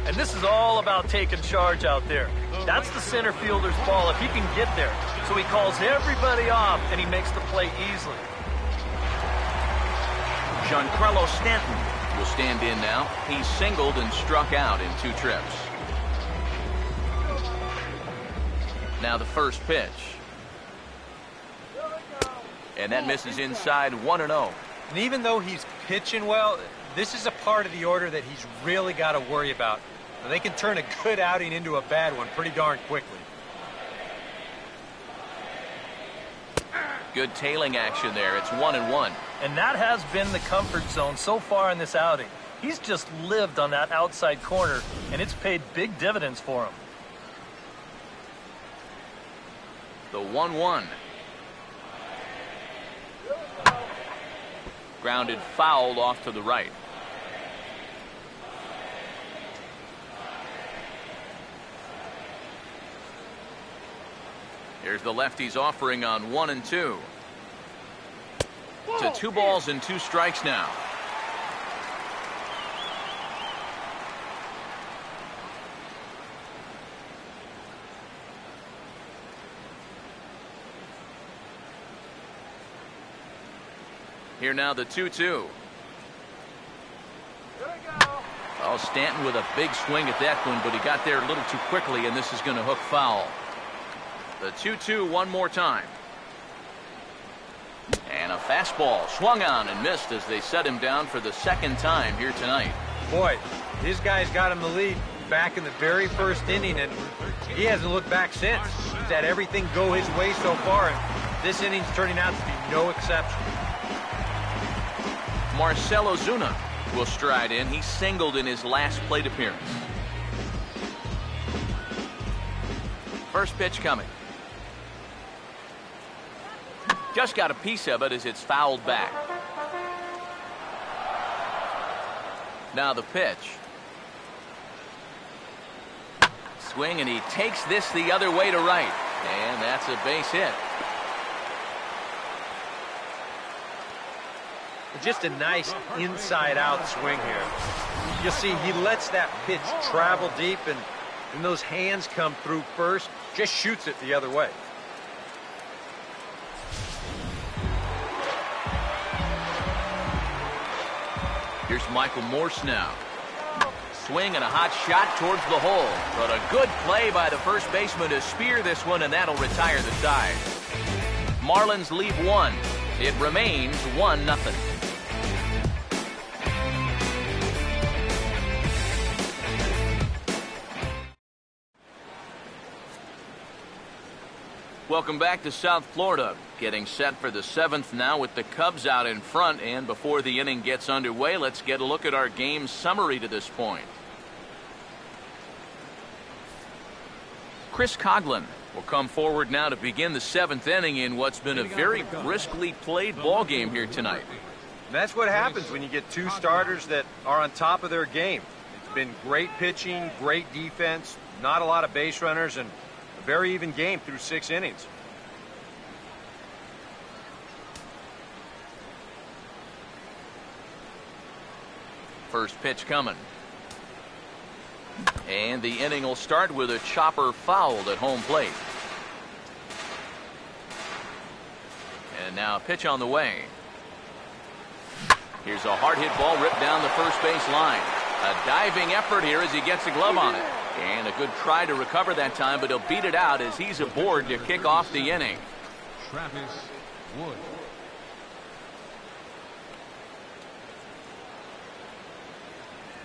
And this is all about taking charge out there. That's the center fielder's ball if he can get there. So he calls everybody off and he makes the play easily. Giancarlo Stanton will stand in now. He's singled and struck out in 2 trips. Now the first pitch. And that misses inside 1-0. And even though he's pitching well, this is a part of the order that he's really got to worry about. Now, they can turn a good outing into a bad one pretty darn quickly. Good tailing action there. It's 1-1. And that has been the comfort zone so far in this outing. He's just lived on that outside corner, and it's paid big dividends for him. The 1-1. Grounded foul off to the right. Here's the lefty's offering on 1-2. To 2 balls and 2 strikes now. Here now the 2-2. Oh, Stanton with a big swing at that one, but he got there a little too quickly, and this is going to hook foul. The 2-2 one more time. And a fastball swung on and missed as they set him down for the second time here tonight. Boy, his guys got him the lead back in the very first inning, and he hasn't looked back since. He's had everything go his way so far, and this inning's turning out to be no exception. Marcell Ozuna will stride in. He singled in his last plate appearance. First pitch coming. Just got a piece of it as it's fouled back. Now the pitch. Swing, and he takes this the other way to right. And that's a base hit. Just a nice inside-out swing here. You'll see he lets that pitch travel deep, and when those hands come through first, just shoots it the other way. Here's Michael Morse now. Swing and a hot shot towards the hole. But a good play by the first baseman to spear this one, and that'll retire the tie. Marlins lead 1. It remains 1-0. Welcome back to South Florida. Getting set for the 7th now with the Cubs out in front. And before the inning gets underway, let's get a look at our game summary to this point. Chris Coghlan will come forward now to begin the 7th inning in what's been a very briskly played ball game here tonight. That's what happens when you get 2 starters that are on top of their game. It's been great pitching, great defense, not a lot of base runners, and a very even game through 6 innings. First pitch coming. And the inning will start with a chopper fouled at home plate. And now a pitch on the way. Here's a hard hit ball ripped down the first base line. A diving effort here as he gets a glove on it. And a good try to recover that time, but he'll beat it out as he's aboard to kick off the inning. Travis Wood.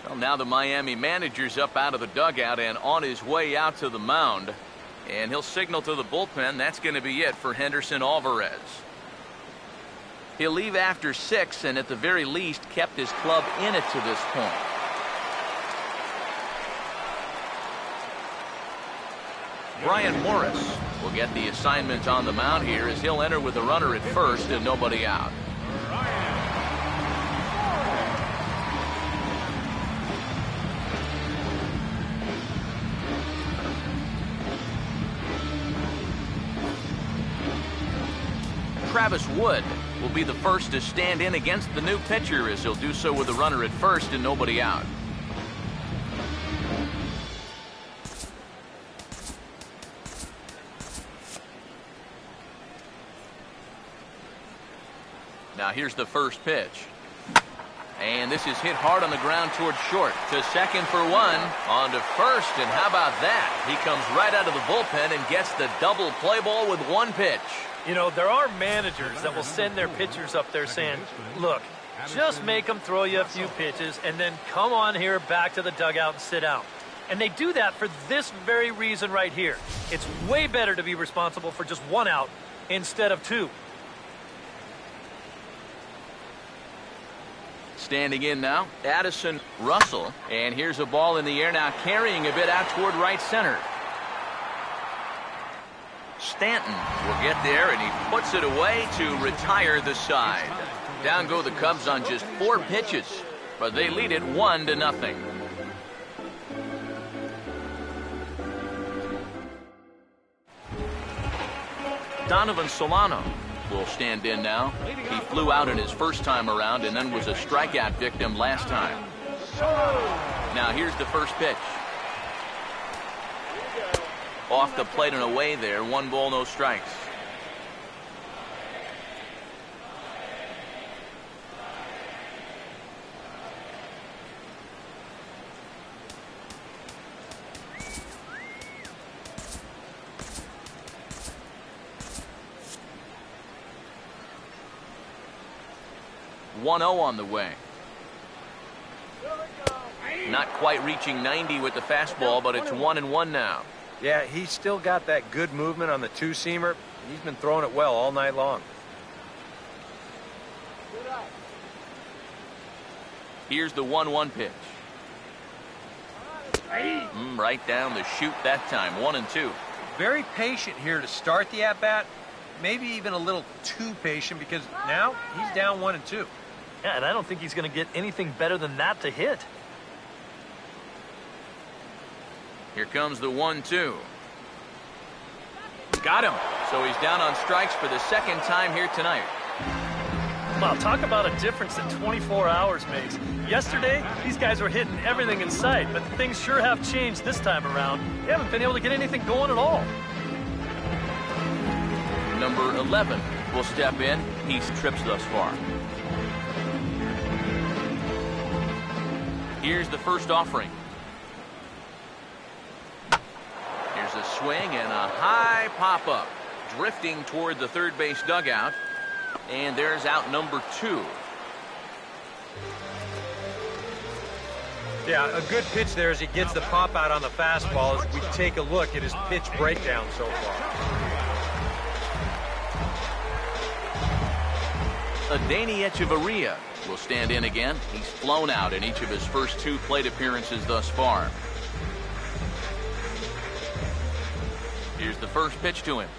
Well, now the Miami manager's up out of the dugout and on his way out to the mound. And he'll signal to the bullpen. That's going to be it for Henderson Alvarez. He'll leave after 6 and at the very least kept his club in it to this point. Brian Morris will get the assignment on the mound here as he'll enter with a runner at first and nobody out. Travis Wood will be the first to stand in against the new pitcher as he'll do so with a runner at first and nobody out. Now here's the first pitch. And this is hit hard on the ground towards short. To second for one. On to first, and how about that? He comes right out of the bullpen and gets the double play ball with one pitch. You know, there are managers that will send their pitchers up there saying, look, just make them throw you a few pitches and then come on here back to the dugout and sit down. And they do that for this very reason right here. It's way better to be responsible for just one out instead of two. Standing in now, Addison Russell. And here's a ball in the air now, carrying a bit out toward right center. Stanton will get there, and he puts it away to retire the side. Down go the Cubs on just 4 pitches, but they lead it 1-0. Donovan Solano will stand in now. He flew out in his first time around and then was a strikeout victim last time. Now here's the first pitch. Off the plate and away there. 1 ball, no strikes. One 0 on the way. Not quite reaching 90 with the fastball, but it's 1-1 now. Yeah, he's still got that good movement on the two-seamer. He's been throwing it well all night long. Here's the 1-1 pitch. Right down the chute that time. 1-2. Very patient here to start the at-bat. Maybe even a little too patient because now he's down 1-2. Yeah, and I don't think he's going to get anything better than that to hit. Here comes the 1-2. Got him. So he's down on strikes for the second time here tonight. Wow, talk about a difference that 24 hours makes. Yesterday, these guys were hitting everything in sight, but things sure have changed this time around. They haven't been able to get anything going at all. Number 11 will step in. He's trips thus far. Here's the first offering. Here's a swing and a high pop-up. Drifting toward the third base dugout. And there's out number 2. Yeah, a good pitch there as he gets the pop out on the fastball as we take a look at his pitch breakdown so far. Adeiny Echeverria will stand in again. He's flown out in each of his first 2 plate appearances thus far. Here's the first pitch to him.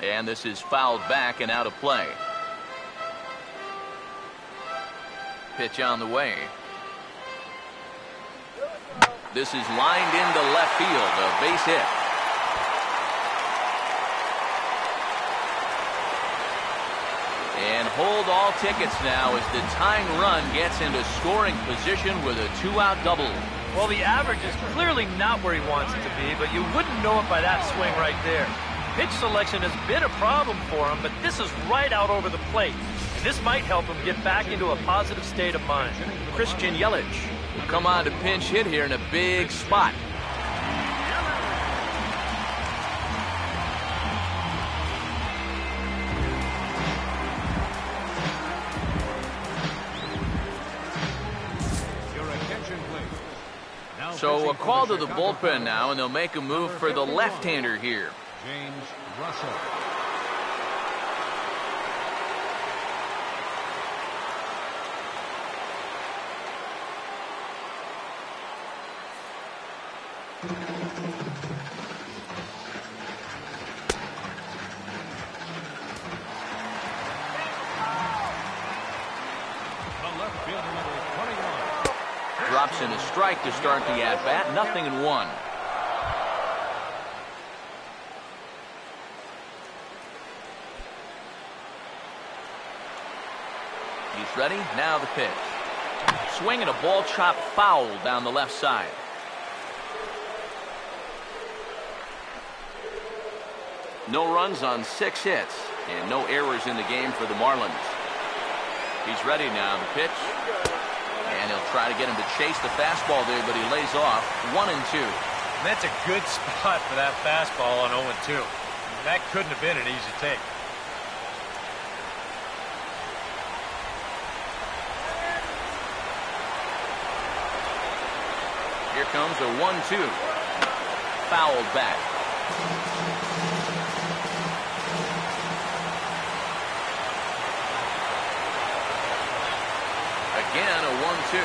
And this is fouled back and out of play. Pitch on the way. This is lined into left field, a base hit. And hold all tickets now as the tying run gets into scoring position with a 2-out double. Well, the average is clearly not where he wants it to be, but you wouldn't know it by that swing right there. Pitch selection has been a problem for him, but this is right out over the plate. And this might help him get back into a positive state of mind. Christian Yelich will come on to pinch hit here in a big spot. So a call to the bullpen now, and they'll make a move for the left-hander here. James Russell. The left fielder, number 21. Drops in a strike to start the at-bat. 0-1. He's ready. Now the pitch. Swing and a ball chopped foul down the left side. No runs on 6 hits and no errors in the game for the Marlins. He's ready now. The pitch. And he'll try to get him to chase the fastball there, but he lays off. 1-2. And that's a good spot for that fastball on 0-2. That couldn't have been an easy take. Here comes a 1-2. Fouled back. Again, a 1-2.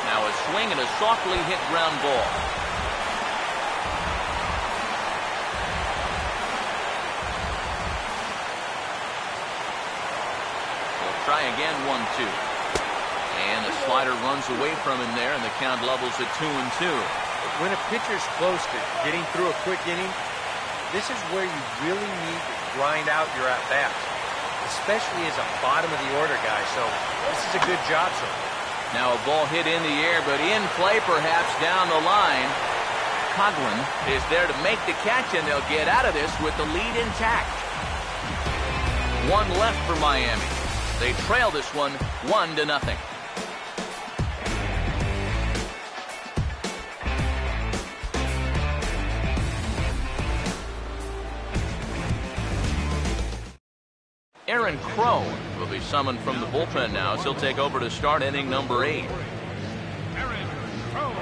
Now a swing and a softly hit ground ball. We'll try again, 1-2. And the slider runs away from him there, and the count levels at 2-2. When a pitcher's close to getting through a quick inning, this is where you really need to grind out your at-bats, especially as a bottom-of-the-order guy, so this is a good job so far. Now a ball hit in the air, but in play perhaps down the line. Coughlin is there to make the catch, and they'll get out of this with the lead intact. One left for Miami. They trail this one 1-0. Aaron Crow will be summoned from the bullpen now as he'll take over to start inning number 8. Aaron Crow.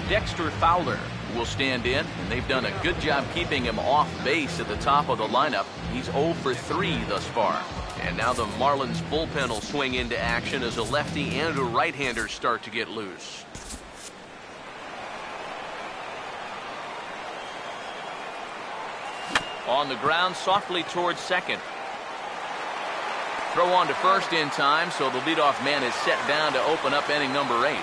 Dexter Fowler will stand in, and they've done a good job keeping him off base at the top of the lineup. He's 0 for 3 thus far. And now the Marlins bullpen will swing into action as a lefty and a right-hander start to get loose. On the ground, softly towards second. Throw on to first in time, so the leadoff man is set down to open up inning number 8.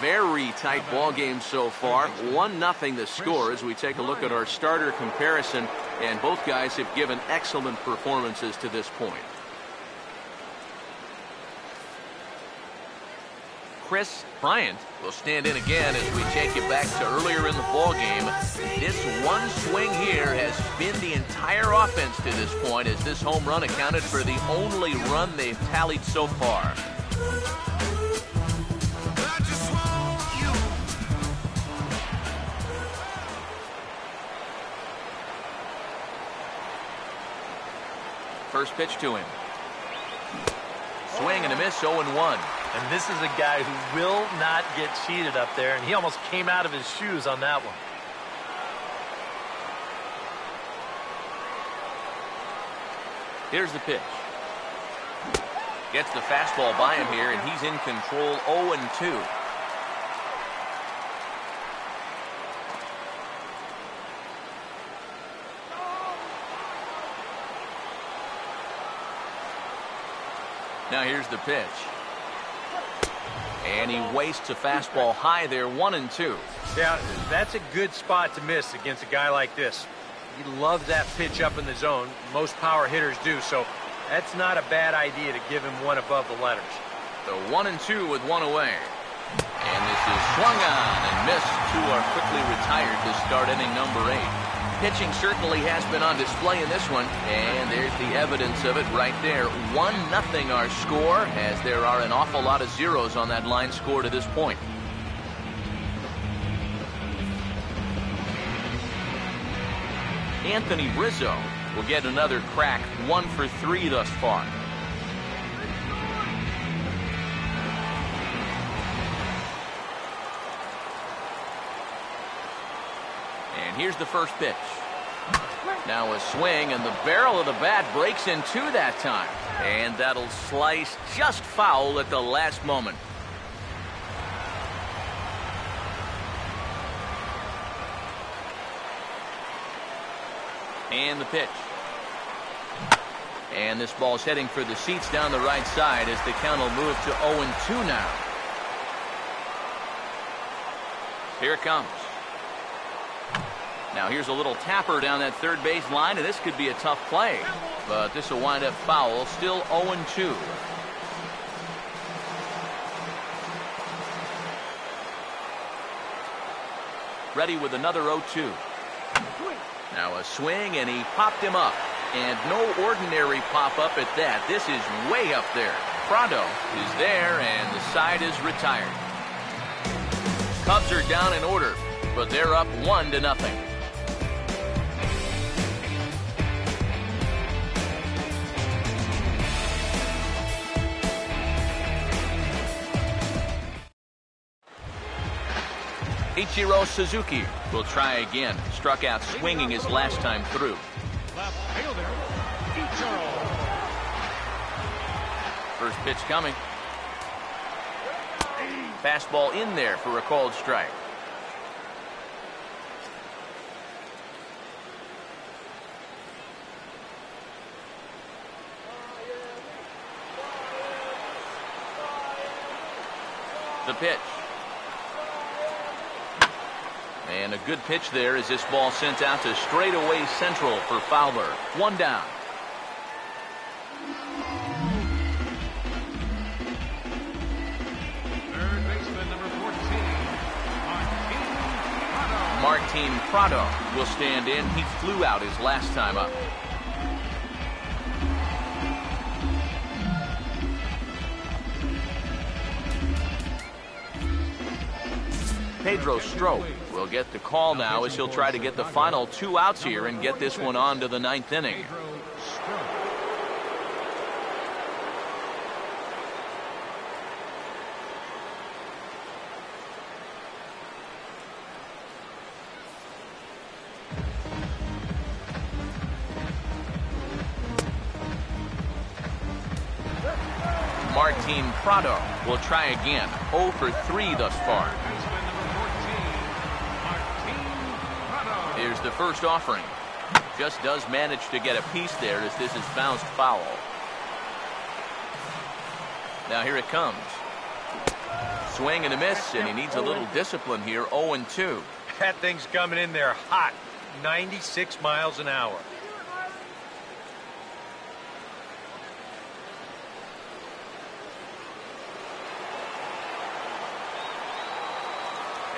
Very tight ball game so far. 1-0 the score as we take a look at our starter comparison, and both guys have given excellent performances to this point. Chris Bryant will stand in again as we take you back to earlier in the ball game. This one swing here has been the entire offense to this point, as this home run accounted for the only run they've tallied so far. First pitch to him. Swing and a miss, 0-1. And this is a guy who will not get cheated up there, and he almost came out of his shoes on that one. Here's the pitch. Gets the fastball by him here, and he's in control. 0-2. Now here's the pitch. And he wastes a fastball high there, 1-2. Yeah, that's a good spot to miss against a guy like this. He loves that pitch up in the zone. Most power hitters do, so that's not a bad idea to give him one above the letters. The 1-2 with one away. And this is swung on and missed. Two are quickly retired to start inning number 8. Pitching certainly has been on display in this one, and there's the evidence of it right there. 1-0 our score, as there are an awful lot of zeros on that line score to this point. Anthony Rizzo will get another crack, 1 for 3 thus far. And here's the first pitch. Now a swing, and the barrel of the bat breaks in two that time. And that'll slice just foul at the last moment. And the pitch. And this ball's heading for the seats down the right side as the count will move to 0-2 now. Here it comes. Now here's a little tapper down that third base line, and this could be a tough play. But this will wind up foul, still 0-2. Ready with another 0-2. Now a swing, and he popped him up. And no ordinary pop-up at that. This is way up there. Prado is there, and the side is retired. Cubs are down in order, but they're up 1-0. Ichiro Suzuki will try again. Struck out swinging his last time through. Left fielder, Ichiro. First pitch coming. Fastball in there for a called strike. The pitch. And a good pitch there as this ball sent out to straightaway central for Fowler. 1 down. Third baseman, number 14, Martin Prado will stand in. He flew out his last time up. Pedro Strop will get the call now as he'll try to get the final 2 outs here and get this one on to the 9th inning. Martin Prado will try again. 0 for 3 thus far. Here's the first offering. Just does manage to get a piece there as this is bounced foul. Now here it comes. Swing and a miss, and he needs a little discipline here. 0-2. That thing's coming in there hot. 96 miles an hour.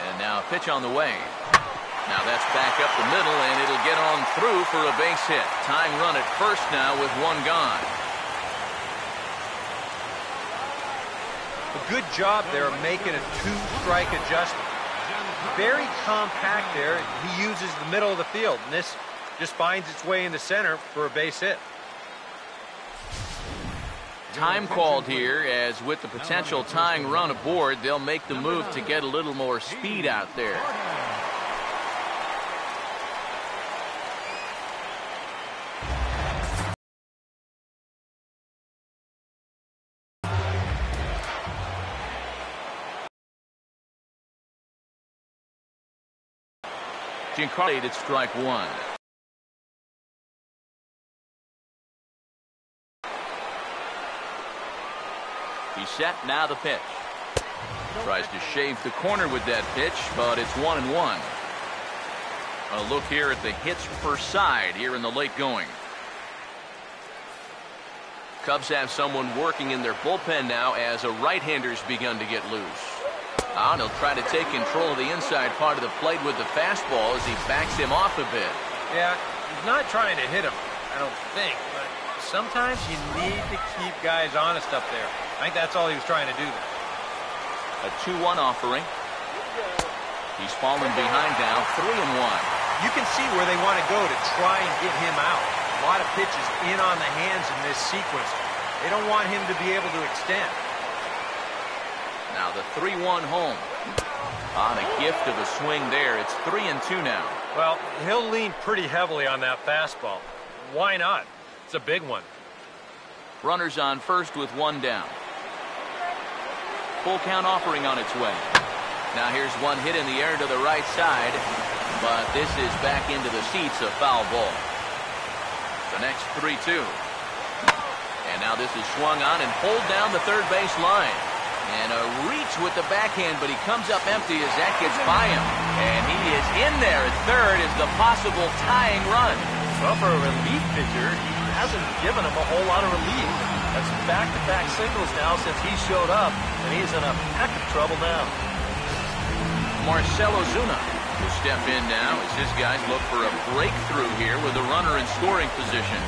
And now a pitch on the way. Now that's back up the middle, and it'll get on through for a base hit. Tying run at first now with 1 gone. A good job there of making a 2-strike adjustment. Very compact there. He uses the middle of the field, and this just finds its way in the center for a base hit. Time called here, as with the potential tying run aboard, they'll make the move to get a little more speed out there. Giancarlo at strike 1. He's set, now the pitch. Tries to shave the corner with that pitch, but it's 1-1. A look here at the hits per side here in the late going. Cubs have someone working in their bullpen now as a right-hander's begun to get loose. And he'll try to take control of the inside part of the plate with the fastball as he backs him off a bit. Yeah, he's not trying to hit him, I don't think, but sometimes you need to keep guys honest up there. I think that's all he was trying to do there. A 2-1 offering. He's fallen behind now, 3-1. You can see where they want to go to try and get him out. A lot of pitches in on the hands in this sequence. They don't want him to be able to extend. Now the 3-1 home. On a gift of a swing there. It's 3-2 now. Well, he'll lean pretty heavily on that fastball. Why not? It's a big one. Runners on first with 1 down. Full count offering on its way. Now here's one hit in the air to the right side, but this is back into the seats, a foul ball. The next 3-2. And now this is swung on and pulled down the third base line. And a reach with the backhand, but he comes up empty as that gets by him. And he is in there at third as the possible tying run. Well, for a relief pitcher, he hasn't given him a whole lot of relief. That's back-to-back singles now since he showed up, and he's in a heck of trouble now. Marcell Ozuna will step in now as his guys look for a breakthrough here with a runner in scoring position.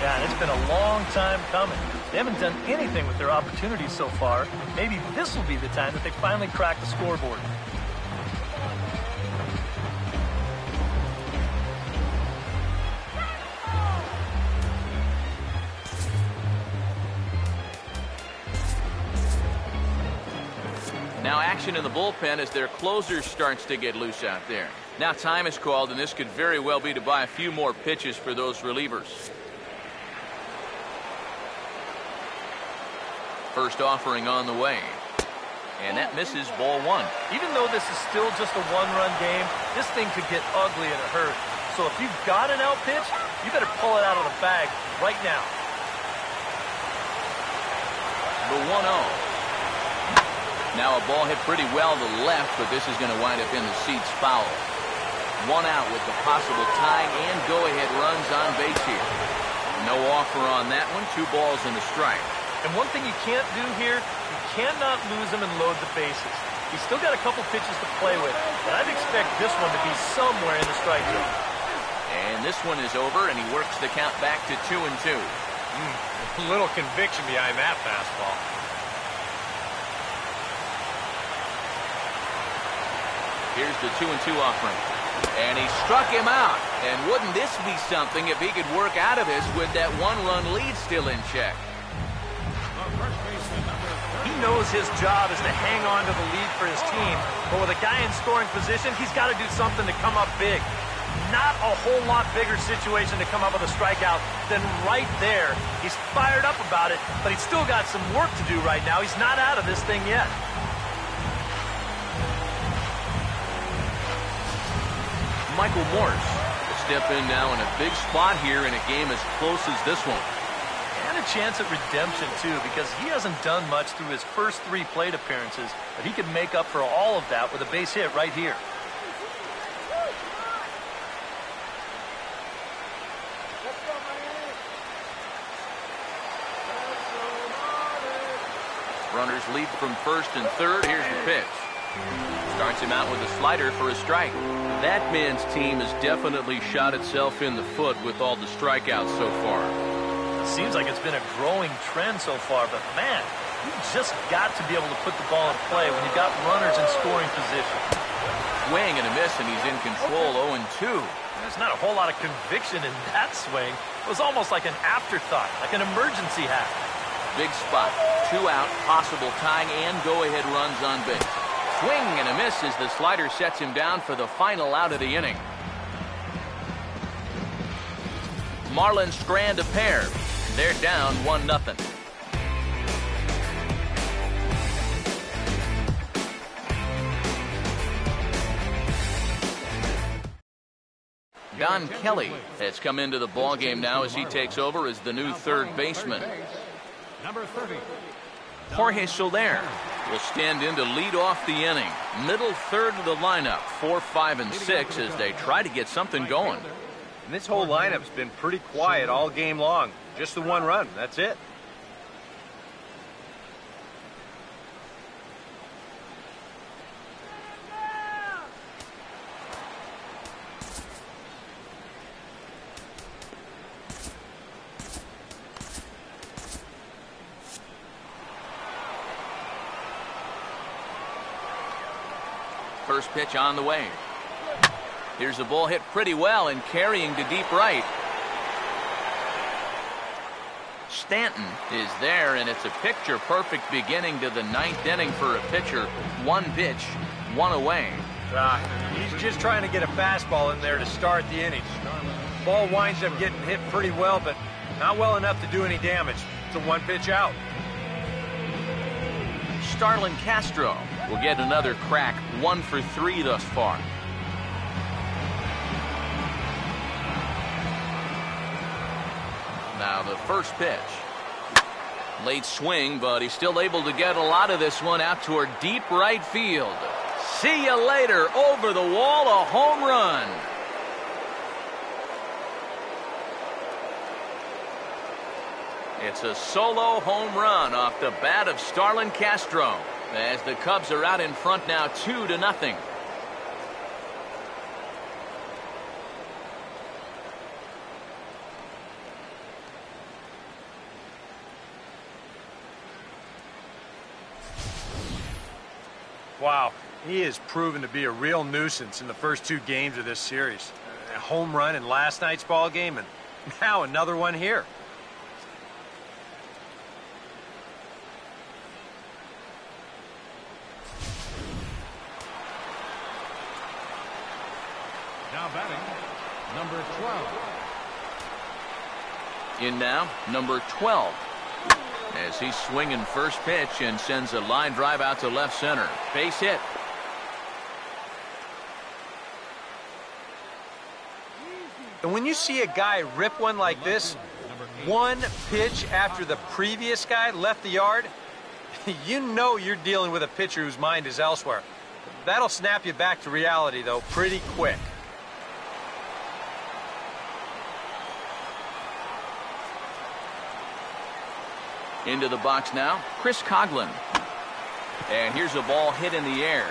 Yeah, and it's been a long time coming. They haven't done anything with their opportunities so far. Maybe this will be the time that they finally crack the scoreboard. Now action in the bullpen as their closer starts to get loose out there. Now time is called, and this could very well be to buy a few more pitches for those relievers. First offering on the way. And that misses, ball one. Even though this is still just a one-run game, this thing could get ugly in a hurry. So if you've got an out pitch, you better pull it out of the bag right now. The 1-0. Now a ball hit pretty well to the left, but this is going to wind up in the seats foul. One out with the possible tying and go-ahead runs on base here. No offer on that one. 2 balls and a strike. And one thing you can't do here, you cannot lose him and load the bases. He's still got a couple pitches to play with, but I'd expect this one to be somewhere in the strike zone. And this one is over, and he works the count back to 2-2. A little conviction behind that fastball. Here's the 2-2 offering. And he struck him out. And wouldn't this be something if he could work out of this with that 1-run lead still in check? He knows his job is to hang on to the lead for his team, but with a guy in scoring position, he's got to do something to come up big. Not a whole lot bigger situation to come up with a strikeout than right there. He's fired up about it, but he's still got some work to do right now. He's not out of this thing yet. Michael Morse will step in now in a big spot here in a game as close as this one. And a chance at redemption, too, because he hasn't done much through his first 3 plate appearances, but he could make up for all of that with a base hit right here. Runners lead from first and third. Here's the pitch. Starts him out with a slider for a strike. That man's team has definitely shot itself in the foot with all the strikeouts so far. Seems like it's been a growing trend so far, but man, you've just got to be able to put the ball in play when you've got runners in scoring position. Swing and a miss, and he's in control. 0-2. There's not a whole lot of conviction in that swing. It was almost like an afterthought, like an emergency hack. Big spot. 2 out, possible tying and go-ahead runs on base. Swing and a miss as the slider sets him down for the final out of the inning. Marlins strand a pair. They're down 1-0. Don Kelly has come into the ballgame now as he takes over as the new third baseman. Number 30. Jorge Soler will stand in to lead off the inning. Middle third of the lineup, 4, 5, and 6 as they try to get something going. And this whole lineup's been pretty quiet all game long. Just the 1 run. That's it. First pitch on the way. Here's a ball hit pretty well and carrying to deep right. Stanton is there, and it's a picture-perfect beginning to the 9th inning for a pitcher. 1 pitch, 1 away. He's just trying to get a fastball in there to start the inning. Ball winds up getting hit pretty well, but not well enough to do any damage. It's a 1 pitch out. Starlin Castro will get another crack. 1 for 3 thus far. Now the first pitch. Late swing, but he's still able to get a lot of this one out toward deep right field. See you later. Over the wall, a home run. It's a solo home run off the bat of Starlin Castro as the Cubs are out in front now 2-0. Wow, he has proven to be a real nuisance in the first 2 games of this series. A home run in last night's ball game, and now another one here. Now batting, number 12. In now, number 12. As he's swinging first pitch and sends a line drive out to left center. Base hit. And when you see a guy rip one like this, 1 pitch after the previous guy left the yard, you know you're dealing with a pitcher whose mind is elsewhere. That'll snap you back to reality, though, pretty quick. Into the box now, Chris Coghlan. And here's a ball hit in the air.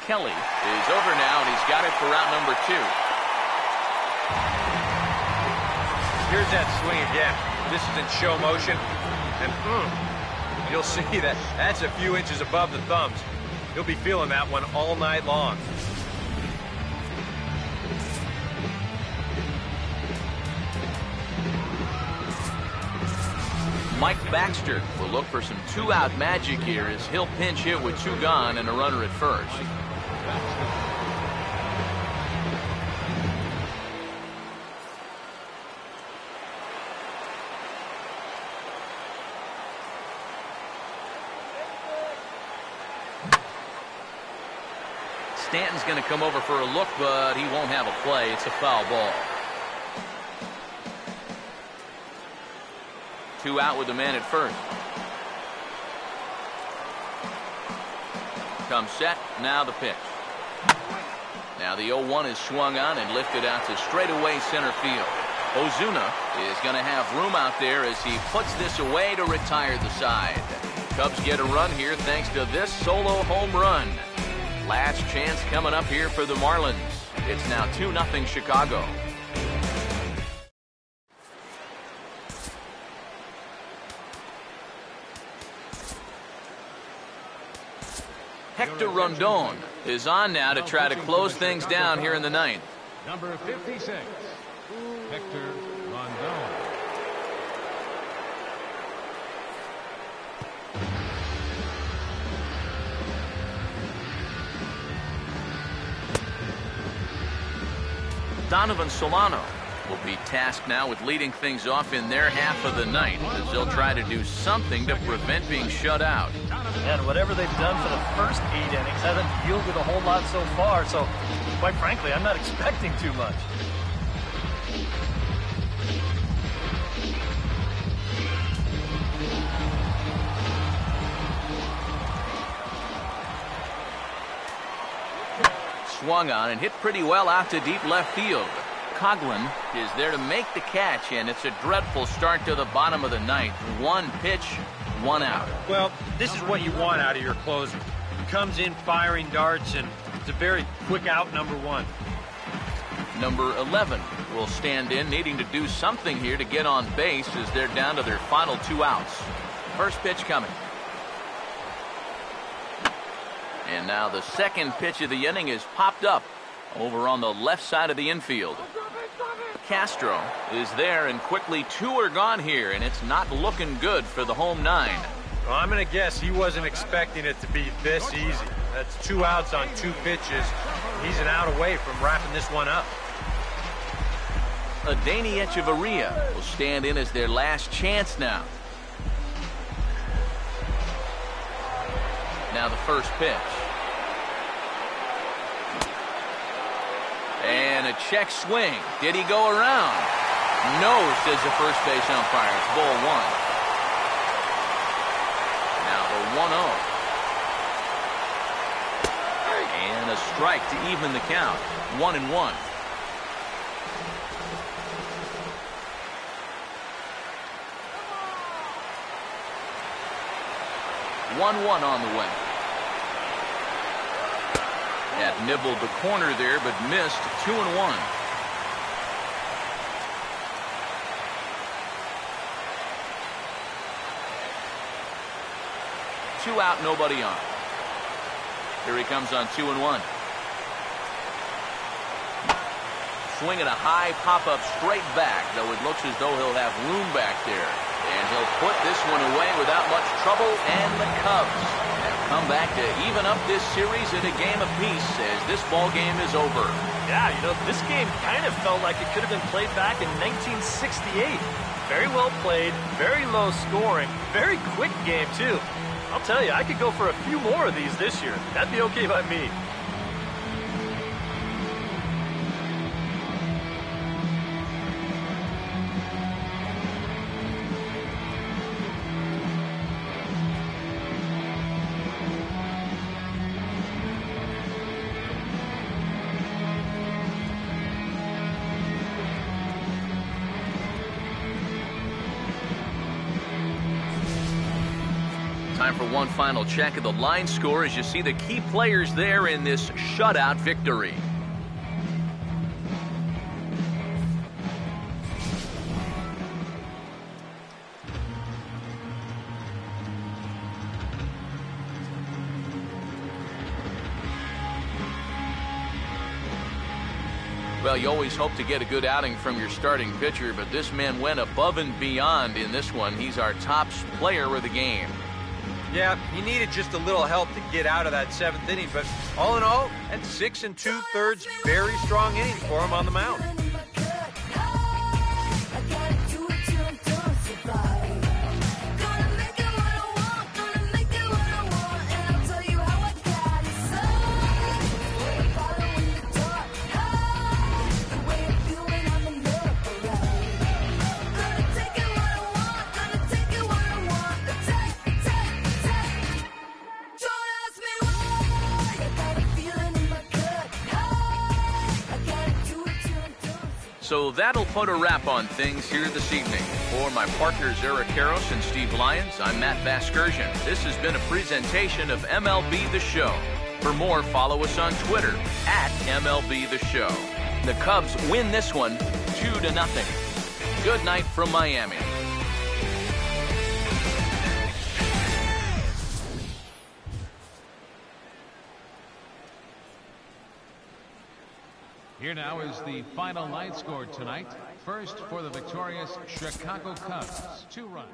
Kelly is over now, and he's got it for out number 2. Here's that swing again. This is in show motion. And you'll see that that's a few inches above the thumbs. You'll be feeling that one all night long. Mike Baxter will look for some 2-out magic here as he'll pinch hit with 2 gone and a runner at first. Stanton's going to come over for a look, but he won't have a play. It's a foul ball. 2 out with the man at first. Comes set. Now the pitch. Now the 0-1 is swung on and lifted out to straightaway center field. Ozuna is going to have room out there as he puts this away to retire the side. Cubs get a run here thanks to this solo home run. Last chance coming up here for the Marlins. It's now 2-0 Chicago. Hector Rondon is on now to try to close things down here in the 9th. Number 56, Hector Rondon. Donovan Solano will be tasked now with leading things off in their half of the 9th as they'll try to do something to prevent being shut out. And whatever they've done for the first 8 innings hasn't yielded a whole lot so far, so quite frankly, I'm not expecting too much. Swung on and hit pretty well out to deep left field. Coghlan is there to make the catch, and it's a dreadful start to the bottom of the 9th. 1 pitch, 1 out. Well, this is what you want out of your closer. Comes in firing darts, and it's a very quick out number 1. Number 11 will stand in, needing to do something here to get on base as they're down to their final 2 outs. First pitch coming. And now the second pitch of the inning is popped up over on the left side of the infield. Castro is there, and quickly 2 are gone here, and it's not looking good for the home 9. Well, I'm going to guess he wasn't expecting it to be this easy. That's 2 outs on 2 pitches. He's an out away from wrapping this one up. Adeiny Echeverria will stand in as their last chance now. Now the first pitch. And a check swing. Did he go around? No, says the first base umpire. It's ball 1. Now the 1-0. And a strike to even the count. 1-1. On the way. That nibbled the corner there, but missed. 2-1. Two out, nobody on. Here he comes on 2-1. Swinging a high pop-up straight back, though it looks as though he'll have room back there. And he'll put this one away without much trouble, and the Cubs have come back to even up this series at a game apiece as this ball game is over. Yeah, you know, this game kind of felt like it could have been played back in 1968. Very well played, very low scoring, very quick game, too. I'll tell you, I could go for a few more of these this year. That'd be okay by me. Time for one final check of the line score as you see the key players there in this shutout victory. Well, you always hope to get a good outing from your starting pitcher, but this man went above and beyond in this one. He's our top player of the game. Yeah, he needed just a little help to get out of that 7th inning, but all in all, that's 6 2/3, very strong inning for him on the mound. So that'll put a wrap on things here this evening. For my partners Eric Karros and Steve Lyons, I'm Matt Vasgersian. This has been a presentation of MLB The Show. For more, follow us on Twitter at MLB The Show. The Cubs win this one 2-0. Good night from Miami. Here now is the final line score tonight. First for the victorious Chicago Cubs, 2 runs.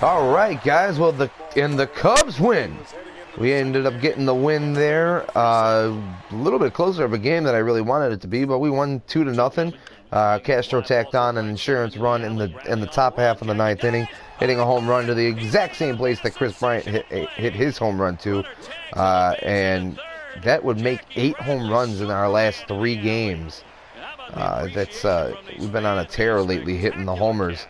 All right, guys. Well, the Cubs win. We ended up getting the win there. A little bit closer of a game than I really wanted it to be, but we won 2-0. Castro tacked on an insurance run in the top half of the 9th inning, hitting a home run to the exact same place that Chris Bryant hit his home run to, and that would make 8 home runs in our last 3 games. We've been on a tear lately, hitting the homers.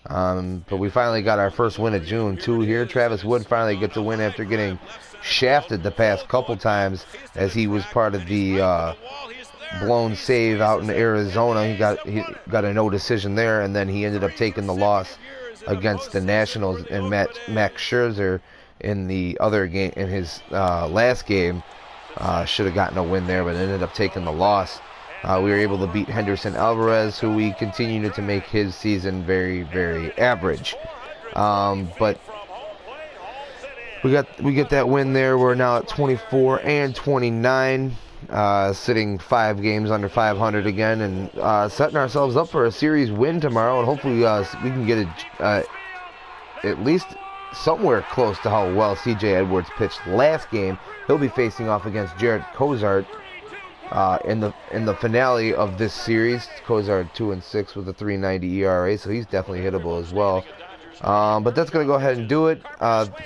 But we finally got our first win of June, too, here. Travis Wood finally gets a win after getting shafted the past couple times as he was part of the blown save out in Arizona. He got a no decision there, and then he ended up taking the loss against the Nationals and Max Scherzer in the other game, in his last game. Should have gotten a win there, but ended up taking the loss. We were able to beat Henderson Alvarez, who we continue to make his season very, very average. But we get that win there. We're now at 24-29, sitting 5 games under 500 again, and setting ourselves up for a series win tomorrow. And hopefully we can get at least somewhere close to how well C.J. Edwards pitched last game. He'll be facing off against Jared Cozart in the finale of this series. Cozart 2-6 with a 3.90 ERA, so he's definitely hittable as well. But that's going to go ahead and do it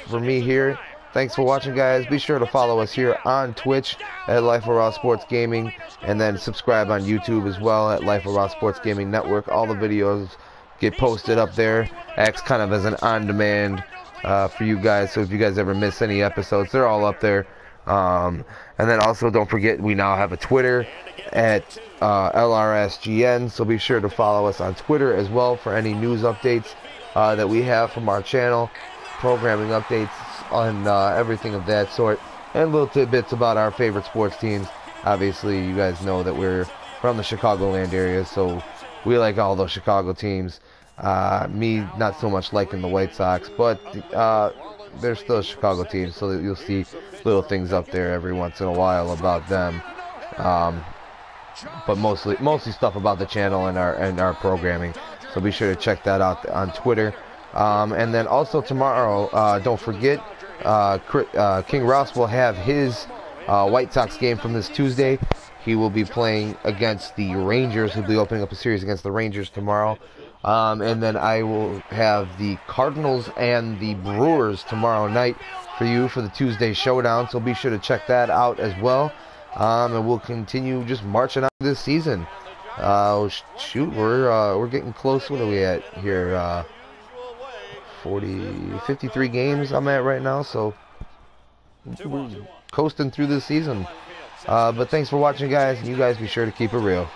for me here. Thanks for watching, guys. Be sure to follow us here on Twitch at Life of Raw Sports Gaming, and then subscribe on YouTube as well at Life of Raw Sports Gaming Network. All the videos get posted up there. Acts kind of as an on-demand for you guys, so if you guys ever miss any episodes, they're all up there. And then also don't forget, we now have a Twitter at LRSGN, so be sure to follow us on Twitter as well for any news updates that we have from our channel, programming updates on everything of that sort. and little tidbits about our favorite sports teams. Obviously, you guys know that we're from the Chicagoland area, so we like all those Chicago teams. Me, not so much liking the White Sox, but they're still a Chicago team, so that you'll see little things up there every once in a while about them. But mostly stuff about the channel and our programming. So be sure to check that out on Twitter. And then also tomorrow, don't forget, King Ross will have his White Sox game from this Tuesday. He will be playing against the Rangers. He'll be opening up a series against the Rangers tomorrow. And then I will have the Cardinals and the Brewers tomorrow night for you for the Tuesday showdown. So be sure to check that out as well. And we'll continue just marching out this season. Shoot, we're getting close. What are we at here? 53 games I'm at right now. So we're coasting through this season. But thanks for watching, guys. And you guys be sure to keep it real.